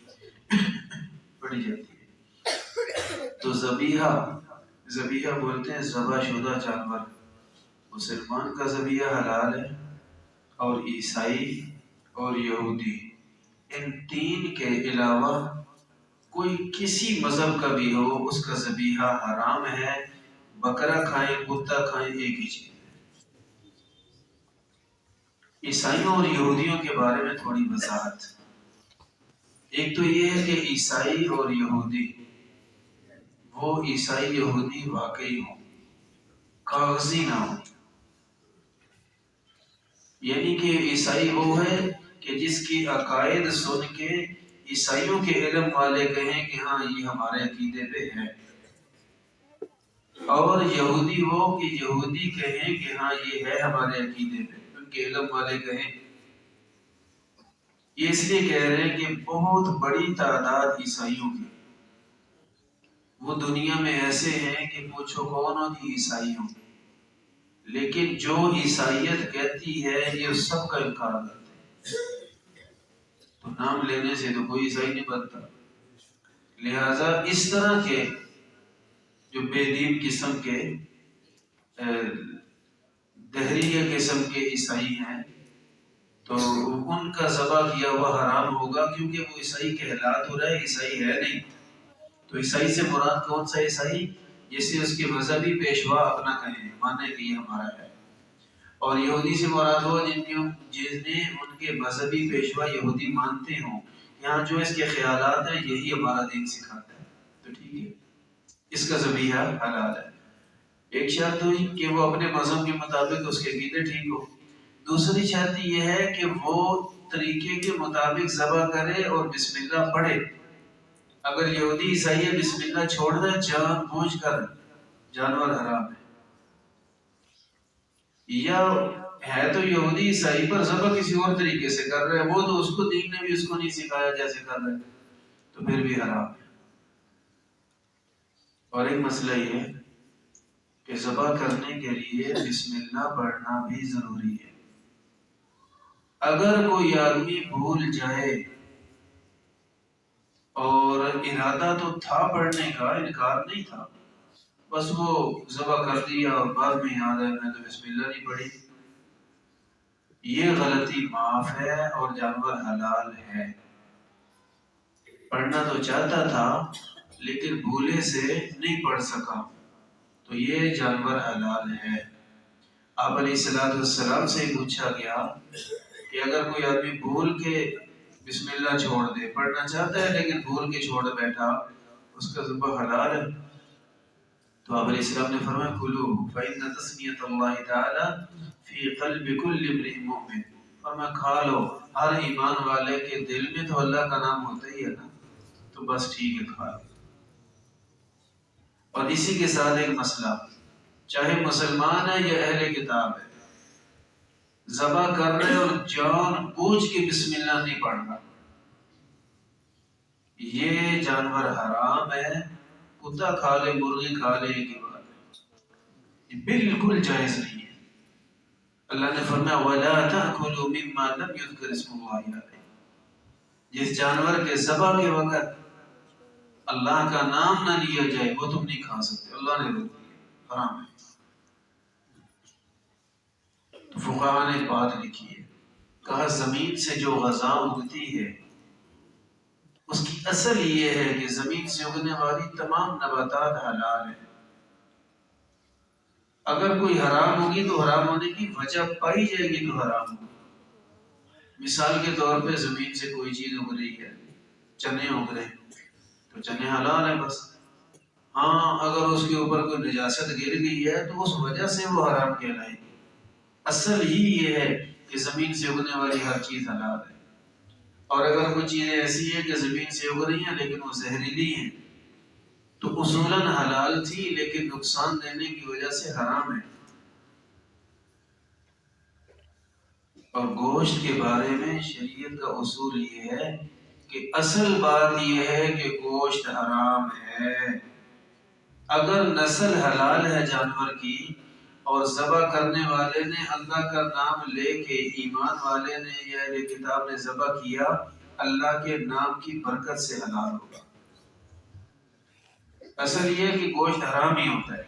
تو ذبیحہ بولتے ہیں ذبح شدہ جانور. مسلمان کا ذبیحہ حلال ہے، اور عیسائی اور یہودی ان 3 کے علاوہ کوئی کسی مذہب کا بھی ہو اس کا ذبیحہ حرام ہے. بکرا کھائیں کتا کھائیں ایک ہی چیز. عیسائیوں اور یہودیوں کے بارے میں تھوڑی وضاحت. ایک تو یہ ہے کہ عیسائی اور یہودی، وہ عیسائی یہودی واقعی ہوں، کاغذی نہ ہوں. یعنی کہ عیسائی وہ ہے کہ جس کی عقائد سن کے عیسائیوں کے علم والے کہیں کہ ہاں یہ ہمارے عقیدے پہ ہے، اور یہودی وہ کہ یہودی کہیں کہ ہاں یہ ہے ہمارے عقیدے پہ، ان کے علم والے کہیں. یہ اس لیے کہہ رہے ہیں کہ بہت بڑی تعداد عیسائیوں کی، وہ دنیا میں ایسے ہیں کہ پوچھو کون ہوتی عیسائیوں، لیکن جو عیسائیت کہتی ہے یہ سب کا انکار کرتے ہیں. تو نام لینے سے تو کوئی عیسائی نہیں بنتا. لہذا اس طرح کے جو بے دین قسم کے دہریہ قسم کے عیسائی ہیں تو ان کا ذبح کیا ہوا حرام ہوگا، کیونکہ وہ عیسائی کہلا تو رہے، عیسائی ہے نہیں. تو عیسائی سے مراد کون سا عیسائی؟ جسے اس کے مذہبی پیشوا اپنا کہیں، مانے کہ یہ ہمارا ہے. اور یہودی سے مراد ہو جنہیں ان کے مذہبی پیشوا یہودی مانتے ہوں. یہاں جو اس کے خیالات ہیں یہی ہمارا دین سکھاتا ہے، تو ٹھیک ہے، اس کا ذبیحہ حلال ہے. ایک شرط ہوئی کہ وہ اپنے مذہب کے مطابق اس کے عقیدے ٹھیک ہو. دوسری شرط یہ ہے کہ وہ طریقے کے مطابق ذبح کرے اور بسم اللہ پڑھے. اگر یہودی عیسائی بسم اللہ چھوڑ دے جان بوجھ کر، جانور حرام ہے. یا ہے تو یہودی عیسائی پر ذبح کسی اور طریقے سے کر رہے ہیں، وہ تو اس کو دین نے بھی اس کو نہیں سکھایا جیسے کر رہے ہیں، تو پھر بھی حرام ہے. اور ایک مسئلہ یہ ہے کہ ذبح کرنے کے لیے بسم اللہ پڑھنا بھی ضروری ہے۔ اگر کوئی آدمی بھول جائے اور ارادہ تو تھا پڑھنے کا، انکار نہیں تھا، بس وہ ذبح کر دیا اور بعد میں یاد ہے میں تو بسم اللہ نہیں پڑھی، یہ غلطی معاف ہے اور جانور حلال ہے۔ پڑھنا تو چاہتا تھا لیکن بھولے سے نہیں پڑھ سکا، تو یہ جانور حلال ہے۔ آپ علیہ السلام سے پوچھا گیا کہ اگر کوئی آدمی بھول کے بسم اللہ چھوڑ دے، پڑھنا چاہتا ہے لیکن بھول کے چھوڑ بیٹھا، اس کا ذبح حلال ہے؟ تو آپ علیہ السلام نے فرمایا کلو فإن تسمیۃ اللہ تعالی فی قلب کل امرئ مؤمن، فرمایا کھا لو، ہر ایمان والے کے دل میں تو اللہ کا نام ہوتا ہی ہے نا، تو بس ٹھیک ہے کھا لو۔ اور اسی کے ساتھ ایک مسئلہ، چاہے مسلمان ہے یا اہل کتاب ہے، ذبح کر رہے اور جان بوجھ کے بسم اللہ نہیں پڑھ رہا، یہ جانور حرام ہے، کتا کھا لے مرغی کھا لے ایک ہی بات ہے، یہ بالکل جائز نہیں ہے۔ اللہ نے فرمایا وَلَا تَأْكُلُوا مِمَّا لَمْ يُذْكَرِ اسْمُ اللَّهِ عَلَيْهِ، جس جانور کے ذبح کے وقت اللہ کا نام نہ لیا جائے وہ تم نہیں کھا سکتے، اللہ نے روک دیا، حرام ہے۔ تو فقہاء نے بات لکھی ہے، کہا زمین سے جو غذا اگتی ہے اس کی اصل یہ ہے کہ زمین سے اگنے والی تمام نباتات حلال ہیں، اگر کوئی حرام ہوگی تو حرام ہونے کی وجہ پائی جائے گی تو حرام ہوگی۔ مثال کے طور پہ زمین سے کوئی چیز اگ رہی ہے، چنے اگ رہے تو چنے حلال ہیں بس، ہاں اگر اس کے اوپر کوئی نجاست گر گئی ہے تو اس وجہ سے وہ حرام کہلائے گی۔ اصل ہی یہ ہے کہ زمین سے اگنے والی ہر چیز حلال ہے، اور اگر کوئی چیزیں ایسی ہیں کہ زمین سے اگ رہی ہیں لیکن وہ زہریلی ہیں تو اصولاً حلال تھی لیکن نقصان دینے کی وجہ سے حرام ہے۔ اور گوشت کے بارے میں شریعت کا اصول یہ ہے کہ اصل بات یہ ہے کہ گوشت حرام ہے، اگر نسل حلال ہے جانور کی اور ذبح کرنے والے نے اللہ کا نام لے کے، ایمان والے نے یا اہل کتاب نے ذبح کیا، اللہ کے نام کی برکت سے حلال ہوگا۔ اصل یہ ہے کہ گوشت حرام ہی ہوتا ہے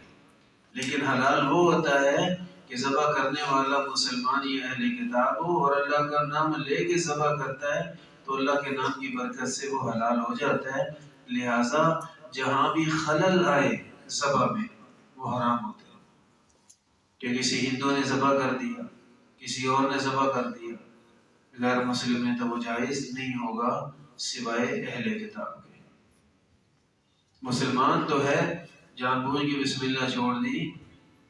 لیکن حلال وہ ہوتا ہے کہ ذبح کرنے والا مسلمان یا اہل کتاب ہو اور اللہ کا نام لے کے ذبح کرتا ہے تو اللہ کے نام کی برکت سے وہ حلال ہو جاتا ہے، لہٰذا جہاں بھی خلل آئے ذبح میں وہ حرام ہوتا ہے، کہ کسی ہندو نے ذبح کر دیا، کسی اور نے ذبح کر دیا، غیر مسلم میں تو وہ جائز نہیں ہوگا سوائے اہل کتاب کے۔ مسلمان تو ہے، جان بوجھ کے بسم اللہ چھوڑ دی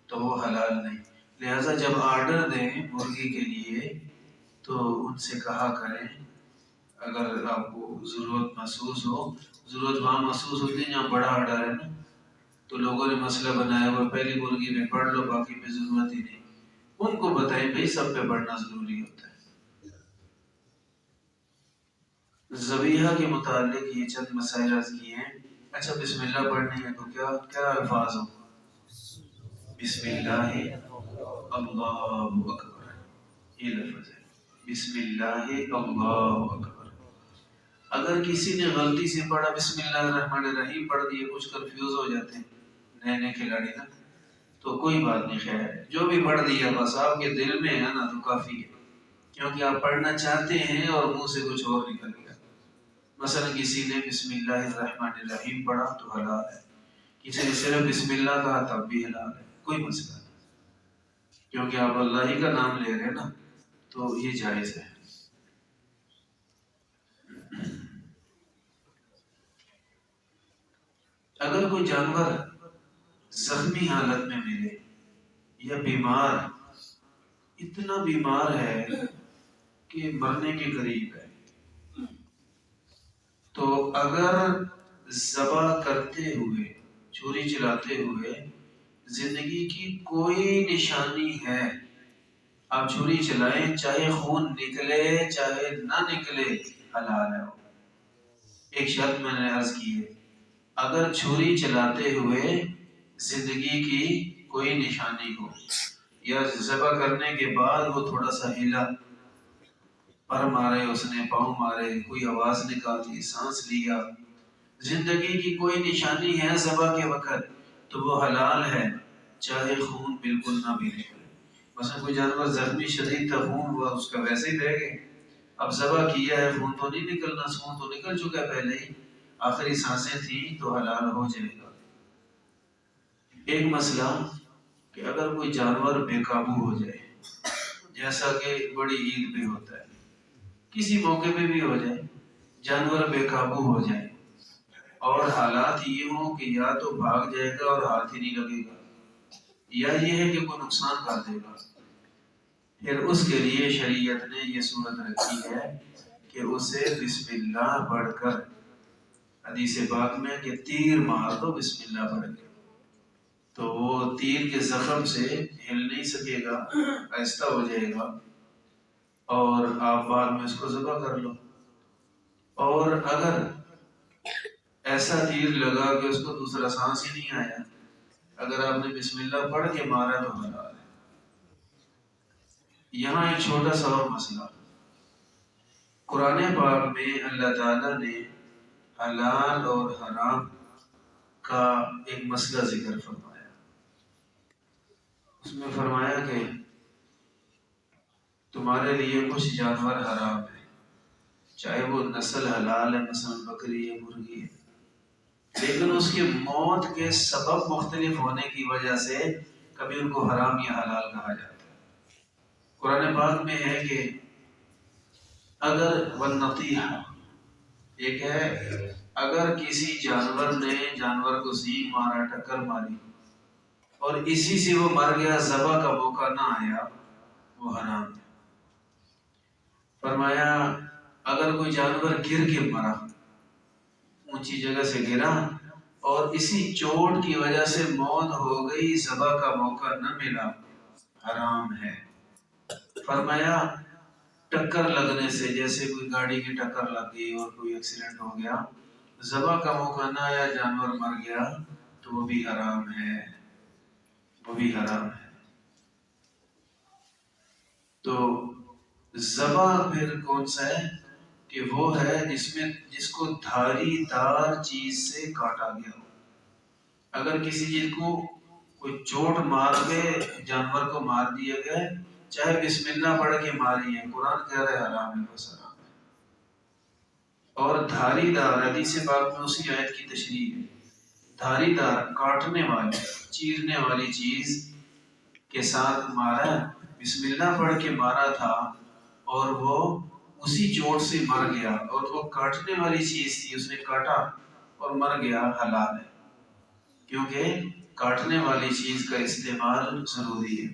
تو وہ حلال نہیں، لہٰذا جب آرڈر دیں مرغی کے لیے تو ان سے کہا کریں اگر آپ کو ضرورت محسوس ہو، ضرورت وہاں محسوس ہوتی ہے جہاں بڑا آرڈر ہے نا، تو لوگوں نے مسئلہ بنایا ہوا پہلی مرغی میں پڑھ لو باقی پہ ضرورت ہی نہیں، ان کو بتائیں بھائی سب پہ پڑھنا ضروری ہوتا ہے۔ ذبیحہ کے متعلق یہ چند مسائل عرض کیے ہیں۔ اچھا بسم اللہ پڑھنے ہیں تو کیا الفاظ ہو؟ بسم اللہ اللہ اکبر، یہ لفظ ہے بسم اللہ اللہ اکبر۔ اگر کسی نے غلطی سے پڑھا بسم اللہ الرحمن الرحیم پڑھ دیے، کچھ کنفیوز ہو جاتے ہیں نئے نئے کھلاڑی نا، تو کوئی بات نہیں، خیر ہے جو بھی پڑھ دیا بس آپ کے دل میں ہے نا تو کافی ہے، کیونکہ آپ پڑھنا چاہتے ہیں اور منہ سے کچھ اور نکل گیا۔ مثلا کسی نے بسم اللہ الرحمن الرحیم پڑھا تو حلال ہے، کسی نے صرف بسم اللہ کہا تب بھی حلال ہے، کوئی مسئلہ نہیں، کیونکہ آپ اللہ ہی کا نام لے رہے ہیں نا تو یہ جائز ہے۔ اگر کوئی جانور زخمی حالت میں ملے یا بیمار، اتنا بیمار ہے کہ مرنے کے قریب ہے، تو اگر ذبح کرتے ہوئے، چھری چلاتے ہوئے زندگی کی کوئی نشانی ہے، آپ چھری چلائیں چاہے خون نکلے چاہے نہ نکلے حلال ہے۔ ایک شرط میں نے عرض کی ہے، اگر چھری چلاتے ہوئے زندگی کی کوئی نشانی ہو، یا ذبح کرنے کے بعد وہ تھوڑا سا ہلا، پر مارے اس نے، پاؤں مارے، کوئی آواز نکالی، سانس لیا، زندگی کی کوئی نشانی ہے ذبح کے وقت تو وہ حلال ہے، چاہے خون بالکل نہ بھی نکلے۔ مثلا کوئی جانور زخمی شدید تھا، خون ہوا، اس کا ویسے ہی رہ گئے، اب ذبح کیا ہے، خون تو نہیں نکلنا، خون تو نکل چکا ہے پہلے ہی، آخری سانسیں تھیں تو حلال ہو جائے گا۔ ایک مسئلہ کہ اگر کوئی جانور بے قابو ہو جائے، جیسا کہ بڑی عید پہ ہوتا ہے، کسی موقع پہ بھی ہو جائے، جانور بے قابو ہو جائے اور حالات یہ ہوں کہ یا تو بھاگ جائے گا اور ہاتھ ہی نہیں لگے گا، یا یہ ہے کہ کوئی نقصان کر دے گا، پھر اس کے لیے شریعت نے یہ صورت رکھی ہے کہ اسے بسم اللہ پڑھ کر، حدیث پاک میں کہ تیر مار دو بسم اللہ پڑھ کے، تو وہ تیر کے زخم سے ہل نہیں سکے گا، آہستہ ہو جائے گا، اور آپ بعد میں اس کو ذبح کر لو۔ اور اگر ایسا تیر لگا کہ اس کو دوسرا سانس ہی نہیں آیا، اگر آپ نے بسم اللہ پڑھ کے مارا تو حلال ہے۔ یہاں ایک چھوٹا سا اور مسئلہ، قرآن پاک میں اللہ تعالیٰ نے حلال اور حرام کا ایک مسئلہ ذکر فرمایا، اس میں فرمایا کہ تمہارے لیے کچھ جانور حرام ہیں، چاہے وہ نسل حلال ہے، مثلا بکری ہے، مرغی ہے، لیکن اس کی موت کے سبب مختلف ہونے کی وجہ سے کبھی ان کو حرام یا حلال کہا جاتا ہے۔ قرآن پاک میں ہے کہ اگر والنطیحہ، ایک ہے اگر کسی جانور نے جانور کو سینگ مارا، ٹکر ماری، اور اسی سے وہ مر گیا، ذبح کا موقع نہ آیا، وہ حرام ہے۔ فرمایا اگر کوئی جانور گر کے مرا، اونچی جگہ سے گرا اور اسی چوٹ کی وجہ سے موت ہو گئی، ذبح کا موقع نہ ملا، حرام ہے۔ فرمایا ٹکر لگنے سے، جیسے کوئی گاڑی کی ٹکر لگ گئی اور کوئی ایکسیڈنٹ ہو گیا، ذبح کا موقع نہ آیا، جانور مر گیا، تو وہ بھی حرام ہے، وہ بھی حرام ہے۔ تو ذبح پھر کون سا ہے کہ وہ ہے جس کو دھاری دار چیز سے کاٹا گیا ہو۔ اگر کسی چیز کو کوئی چوٹ مار کے جانور کو مار دیا گیا، چاہے بسم اللہ پڑھ کے ماری ہے، قرآن کہہ رہا ہے حرام ہے، بس حرام ہے۔ اور دھاری دار، حدیث پاک میں اسی آیت کی تشریح ہے، دھاری دار، کاٹنے والی، چیرنے والی چیز کے ساتھ مارا، بسم اللہ پڑھ کے مارا تھا اور وہ اسی چوٹ سے مر گیا، اور وہ کاٹنے والی چیز تھی، اس نے کاٹا اور مر گیا، حلال ہے، کیونکہ کاٹنے والی چیز کا استعمال ضروری ہے۔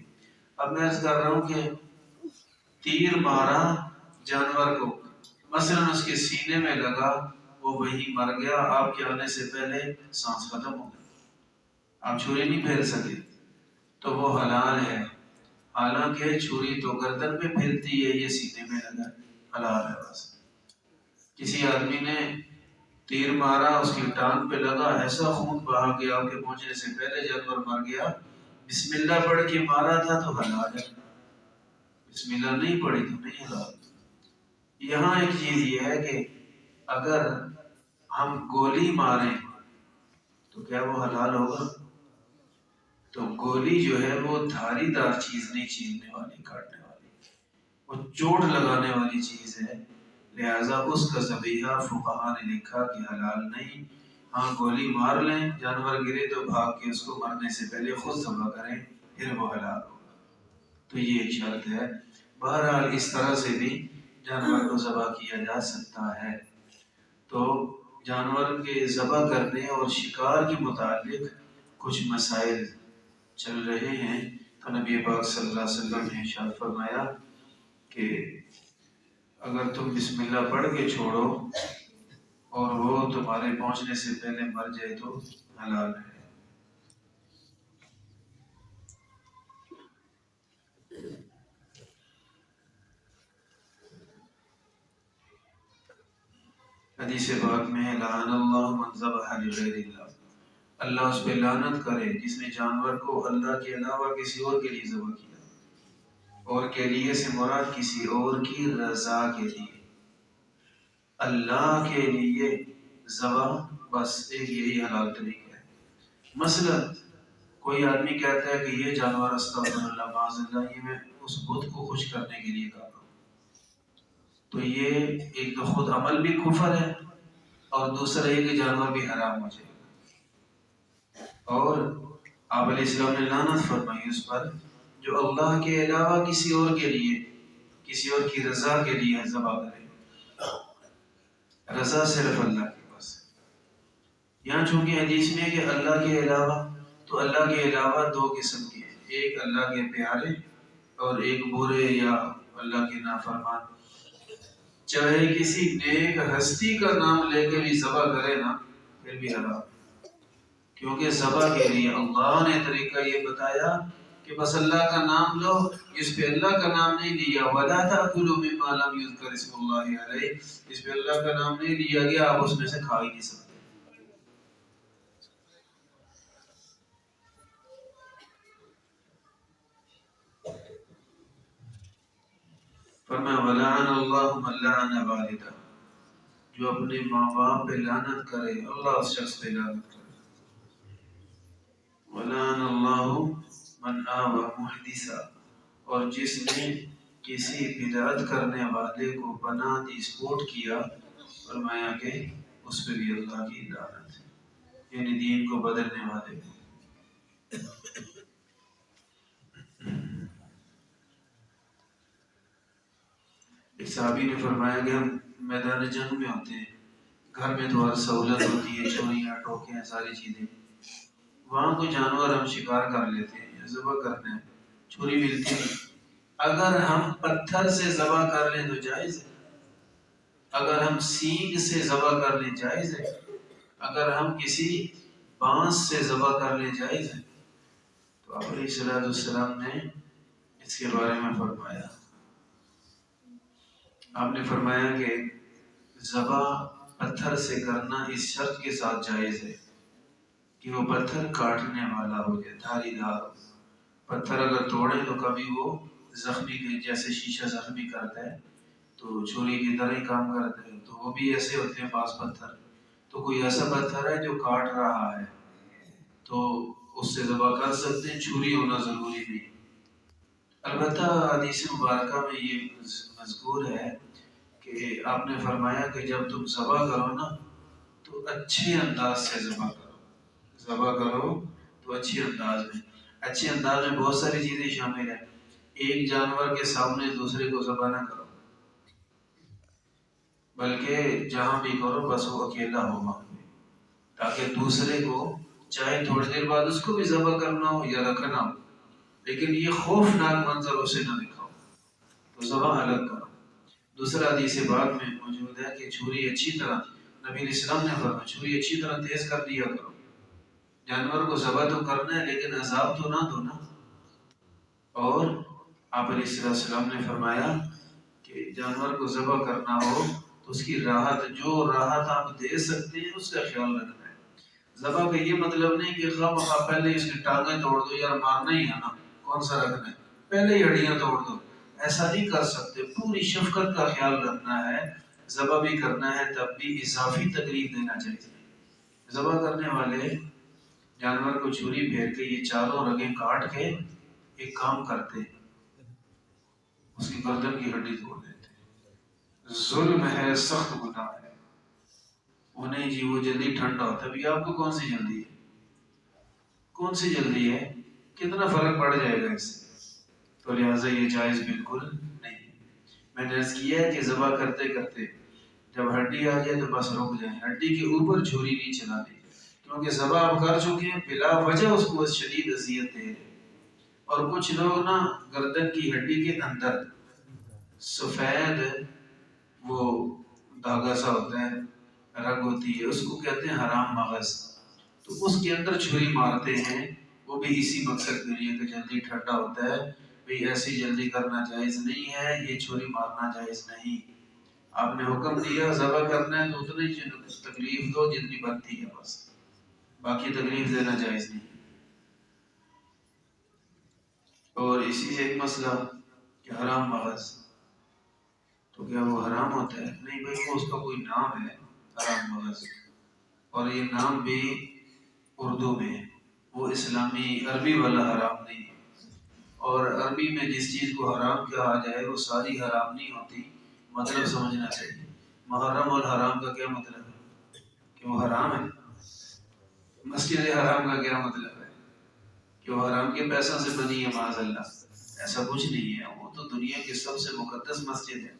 اب میں عرض کر رہا ہوں کہ تیر مارا جانور کو، مثلا اس کے سینے میں لگا، وہ وہی مر گیا، آپ کے آنے سے پہلے سانس ختم ہو گئی، آپ چھری نہیں پھیر سکے، تو وہ حلال ہے، حالانکہ چھری تو گردن پہ پھرتی ہے، یہ سینے میں لگا، حلال ہے بس۔ کسی آدمی نے تیر مارا، اس کی ٹانگ پہ لگا، ایسا خون بہا گیا کہ پہنچنے سے پہلے جانور مر گیا، بسم اللہ پڑھ کے مارا تھا تو حلال ہے، بسم اللہ نہیں پڑھی تو نہیں حلال۔ یہاں ایک چیز یہ ہے کہ اگر ہم گولی ماریں تو کیا وہ حلال ہوگا؟ تو گولی جو ہے وہ دھاری دار چیز نہیں، چیرنے والی، کاٹنے والی، وہ چوٹ لگانے والی چیز ہے، لہذا اس کا ذبیحہ فقہا نے لکھا کہ حلال نہیں۔ ہاں گولی مار لیں، جانور گرے تو بھاگ کے اس کو مرنے سے پہلے خود ذبح کریں، پھر وہ حلال ہوگا۔ تو یہ ایک شرط ہے۔ بہرحال اس طرح سے بھی جانور کو ذبح کیا جا سکتا ہے۔ تو جانور کے ذبح کرنے اور شکار کے متعلق کچھ مسائل چل رہے ہیں، تو نبی پاک صلی اللہ علیہ وسلم نے ارشاد فرمایا کہ اگر تم بسم اللہ پڑھ کے چھوڑو اور وہ تمہارے پہنچنے سے پہلے مر جائے تو حلال ہے۔ حدیث پاک میں لعن اللہ من ذبح لغیر اللہ، اللہ اس پہ لعنت کرے جس نے جانور کو اللہ کے علاوہ کسی اور کے لیے ذبح کیا، اور کے لیے سے مراد کسی اور کی رضا کے لیے، اللہ کے لیے ذبح بس ایک یہی حلال طریقہ ہے۔ مثلا کوئی آدمی کہتا ہے کہ یہ جانور استغفر اللہ معاذ اللہ یہ میں اس بت کو خوش کرنے کے لیے کر رہا ہوں، تو یہ ایک تو خود عمل بھی کفر ہے، اور دوسرا یہ کہ جانور بھی حرام ہو جائے گا۔ اور آپ علیہ السلام نے لعنت فرمائی اس پر جو اللہ کے علاوہ کسی اور کے لیے، کسی اور کی رضا کے لیے ذبح کرے، رضا صرف اللہ کے پاس ہے۔ یہاں چونکہ حدیث میں کہ اللہ کے علاوہ، تو اللہ کے علاوہ دو قسم کے ہیں، ایک اللہ کے پیارے اور ایک برے یا اللہ کے نافرمان۔ چاہے کسی نیک ہستی کا نام لے کے بھی ذبح کرے نا پھر بھی حرام، کیونکہ ذبح کے لیے اللہ نے طریقہ یہ بتایا کہ بس اللہ کا نام لو، اس پہ اللہ کا نام نہیں لیا، وَلَا تَأْكُلُوا مِمَّا لَمْ يُذْكَرِ اسْمُ اللَّهِ عَلَيْهِ، اس پہ اللہ کا نام نہیں لیا گیا، آپ اس میں سے کھا ہی نہیں سکتے۔ فرمایا وَلَعَنَ اللَّهُ مَن لَعَنَ وَالِدَهُ، جو اپنے ماں باپ پہ لعنت کرے اللہ اس شخص پہ لعنت کرے۔ وَلَعَنَ اللَّهُ مَنْ آوَى مُحْدِثًا، اور جس نے کسی بدعت کرنے والے کو پناہ دی، سپورٹ کیا، فرمایا کہ اس پہ بھی اللہ کی لعنت ہے، یعنی دین کو بدلنے والے کو۔ ایک صحابی نے فرمایا کہ ہم میدان جنگ میں ہوتے ہیں، گھر میں تو ہر سہولت ہوتی ہے، چوریاں ٹوکیاں ساری چیزیں، وہاں کوئی جانور ہم شکار کر لیتے ہیں یا ذبح کرتے ہیں، چھری ملتی نہیں، اگر ہم پتھر سے ذبح کر لیں تو جائز ہے، اگر ہم سینگ سے ذبح کر لیں جائز ہے، اگر ہم کسی بانس سے ذبح کر لیں جائز ہے۔ تو آپ علیہ السلام نے اس کے بارے میں فرمایا، آپ نے فرمایا کہ ذبح پتھر سے کرنا اس شرط کے ساتھ جائز ہے کہ وہ پتھر کاٹنے والا ہو جائے، دھاری دھار۔ پتھر اگر توڑے تو کبھی وہ زخمی، جیسے شیشہ زخمی کرتا ہے تو چھری کی طرح ہی کام کرتا ہے، تو وہ بھی ایسے ہوتے ہیں بعض پتھر، تو کوئی ایسا پتھر ہے جو کاٹ رہا ہے تو اس سے ذبح کر سکتے ہیں، چھری ہونا ضروری نہیں۔ البتہ حدیث مبارکہ میں یہ مذکور ہے کہ آپ نے فرمایا کہ جب تم ذبح کرو نا تو اچھے انداز سے ذبح کرو، ذبح کرو تو اچھے انداز میں، اچھے انداز میں بہت ساری چیزیں شامل ہیں۔ ایک جانور کے سامنے دوسرے کو ذبح نہ کرو، بلکہ جہاں بھی کرو بس وہ اکیلا ہو وہاں پہ، تاکہ دوسرے کو چاہے تھوڑی دیر بعد اس کو بھی ذبح کرنا ہو یا رکھنا ہو، لیکن یہ خوفناک منظر اسے نہ دکھاؤ، تو ذبح الگ کرو۔ دوسرا حدیث بعد میں موجود ہے کہ چھری اچھی طرح، نبی علیہ السلام نے فرمایا چھری اچھی طرح تیز کر دیا کرو، جانور کو ذبح تو کرنا ہے لیکن عذاب تو نہ دو نا۔ اور آپ علیہ السلام نے فرمایا کہ جانور کو ذبح کرنا ہو تو اس کی راحت، جو راحت آپ دے سکتے ہیں اس کا خیال رکھنا ہے۔ ذبح کا یہ مطلب نہیں کہ خواہ پہلے اس کی ٹانگیں توڑ دو، یار مارنا ہی ہے نا، کون سا رکھنا ہے، پہلے ہی ہڈیاں توڑ دو، ایسا نہیں کر سکتے، پوری شفقت کا خیال رکھنا ہے۔ ذبح بھی کرنا ہے تب بھی اضافی تکلیف دینا چاہیے۔ ذبح کرنے والے جانور کو چھری پھیر کے یہ چاروں رگیں کاٹ کے ایک کام کرتے، اس کی گردن کی ہڈی توڑ دیتے۔ ظلم ہے، سخت گناہ ہے، انہیں جی وہ جلدی ٹھنڈا ہوتا ہے، ابھی آپ کو کون سی جلدی ہے، کون سی جلدی ہے، کتنا فرق پڑ جائے گا اس سے، تو لہٰذا یہ جائز بالکل نہیں۔ میں نے عرض کیا ہے کہ ذبح کرتے کرتے جب ہڈی آ جائے تو بس رک جائیں، ہڈی کے اوپر چھری نہیں چلانی، کیونکہ ذبح آپ کر چکے ہیں، بلا وجہ اس کو شدید اذیت دے رہے۔ اور کچھ لوگ نا گردن کی ہڈی کے اندر سفید وہ دھاگا سا ہوتا ہے، رگ ہوتی ہے، اس کو کہتے ہیں حرام مغز، تو اس کے اندر چھری مارتے ہیں، وہ بھی اسی مقصد کے لیے کہ جلدی ٹھنڈا ہوتا ہے، بھئی ایسی جلدی کرنا جائز نہیں ہے، یہ چھری مارنا جائز نہیں۔ آپ نے حکم دیا ذبح کرنا ہے تو اتنی تکلیف دو جتنی بنتی ہے بس۔ باقی تکلیف دینا جائز نہیں. اور اسی سے ایک مسئلہ کہ حرام مغز، تو کیا وہ حرام ہوتا ہے؟ نہیں بھائی، وہ اس کا کوئی نام ہے حرام مغز، اور یہ نام بھی اردو میں، وہ اسلامی عربی والا حرام نہیں ہے. اور عربی میں جس چیز کو حرام کہا جائے وہ ساری حرام نہیں ہوتی، مطلب سمجھنا چاہیے. محرم اور حرام کا کیا مطلب ہے؟ کہ وہ حرام ہے. مسجد حرام کا کیا مطلب ہے؟ کہ وہ حرام کے پیسوں سے بنی ہے، معاذ اللہ. ایسا کچھ نہیں ہے، وہ تو دنیا کی سب سے مقدس مسجد ہے.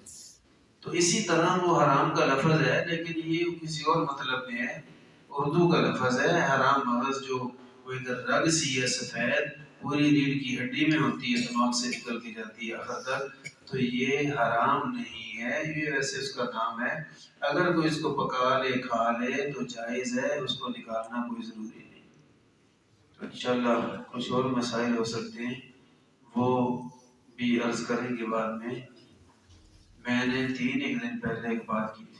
تو اسی طرح وہ حرام کا لفظ ہے، لیکن یہ کسی اور مطلب میں ہے. اردو کا لفظ ہے حرام مغز، جو وہ ایک رگ سی ہے سفید، پوری ریڑھ کی ہڈی میں ہوتی ہے، دماغ سے نکل کے جاتی ہے آخر تک. تو یہ حرام نہیں ہے، یہ ویسے اس کا نام ہے. اگر کوئی اس کو پکا لے کھا لے تو جائز ہے، اس کو نکالنا کوئی ضروری نہیں. تو انشاءاللہ کچھ اور مسائل ہو سکتے ہیں، وہ بھی عرض کریں گے بعد میں. میں نے ایک دن پہلے ایک بات کی تھی.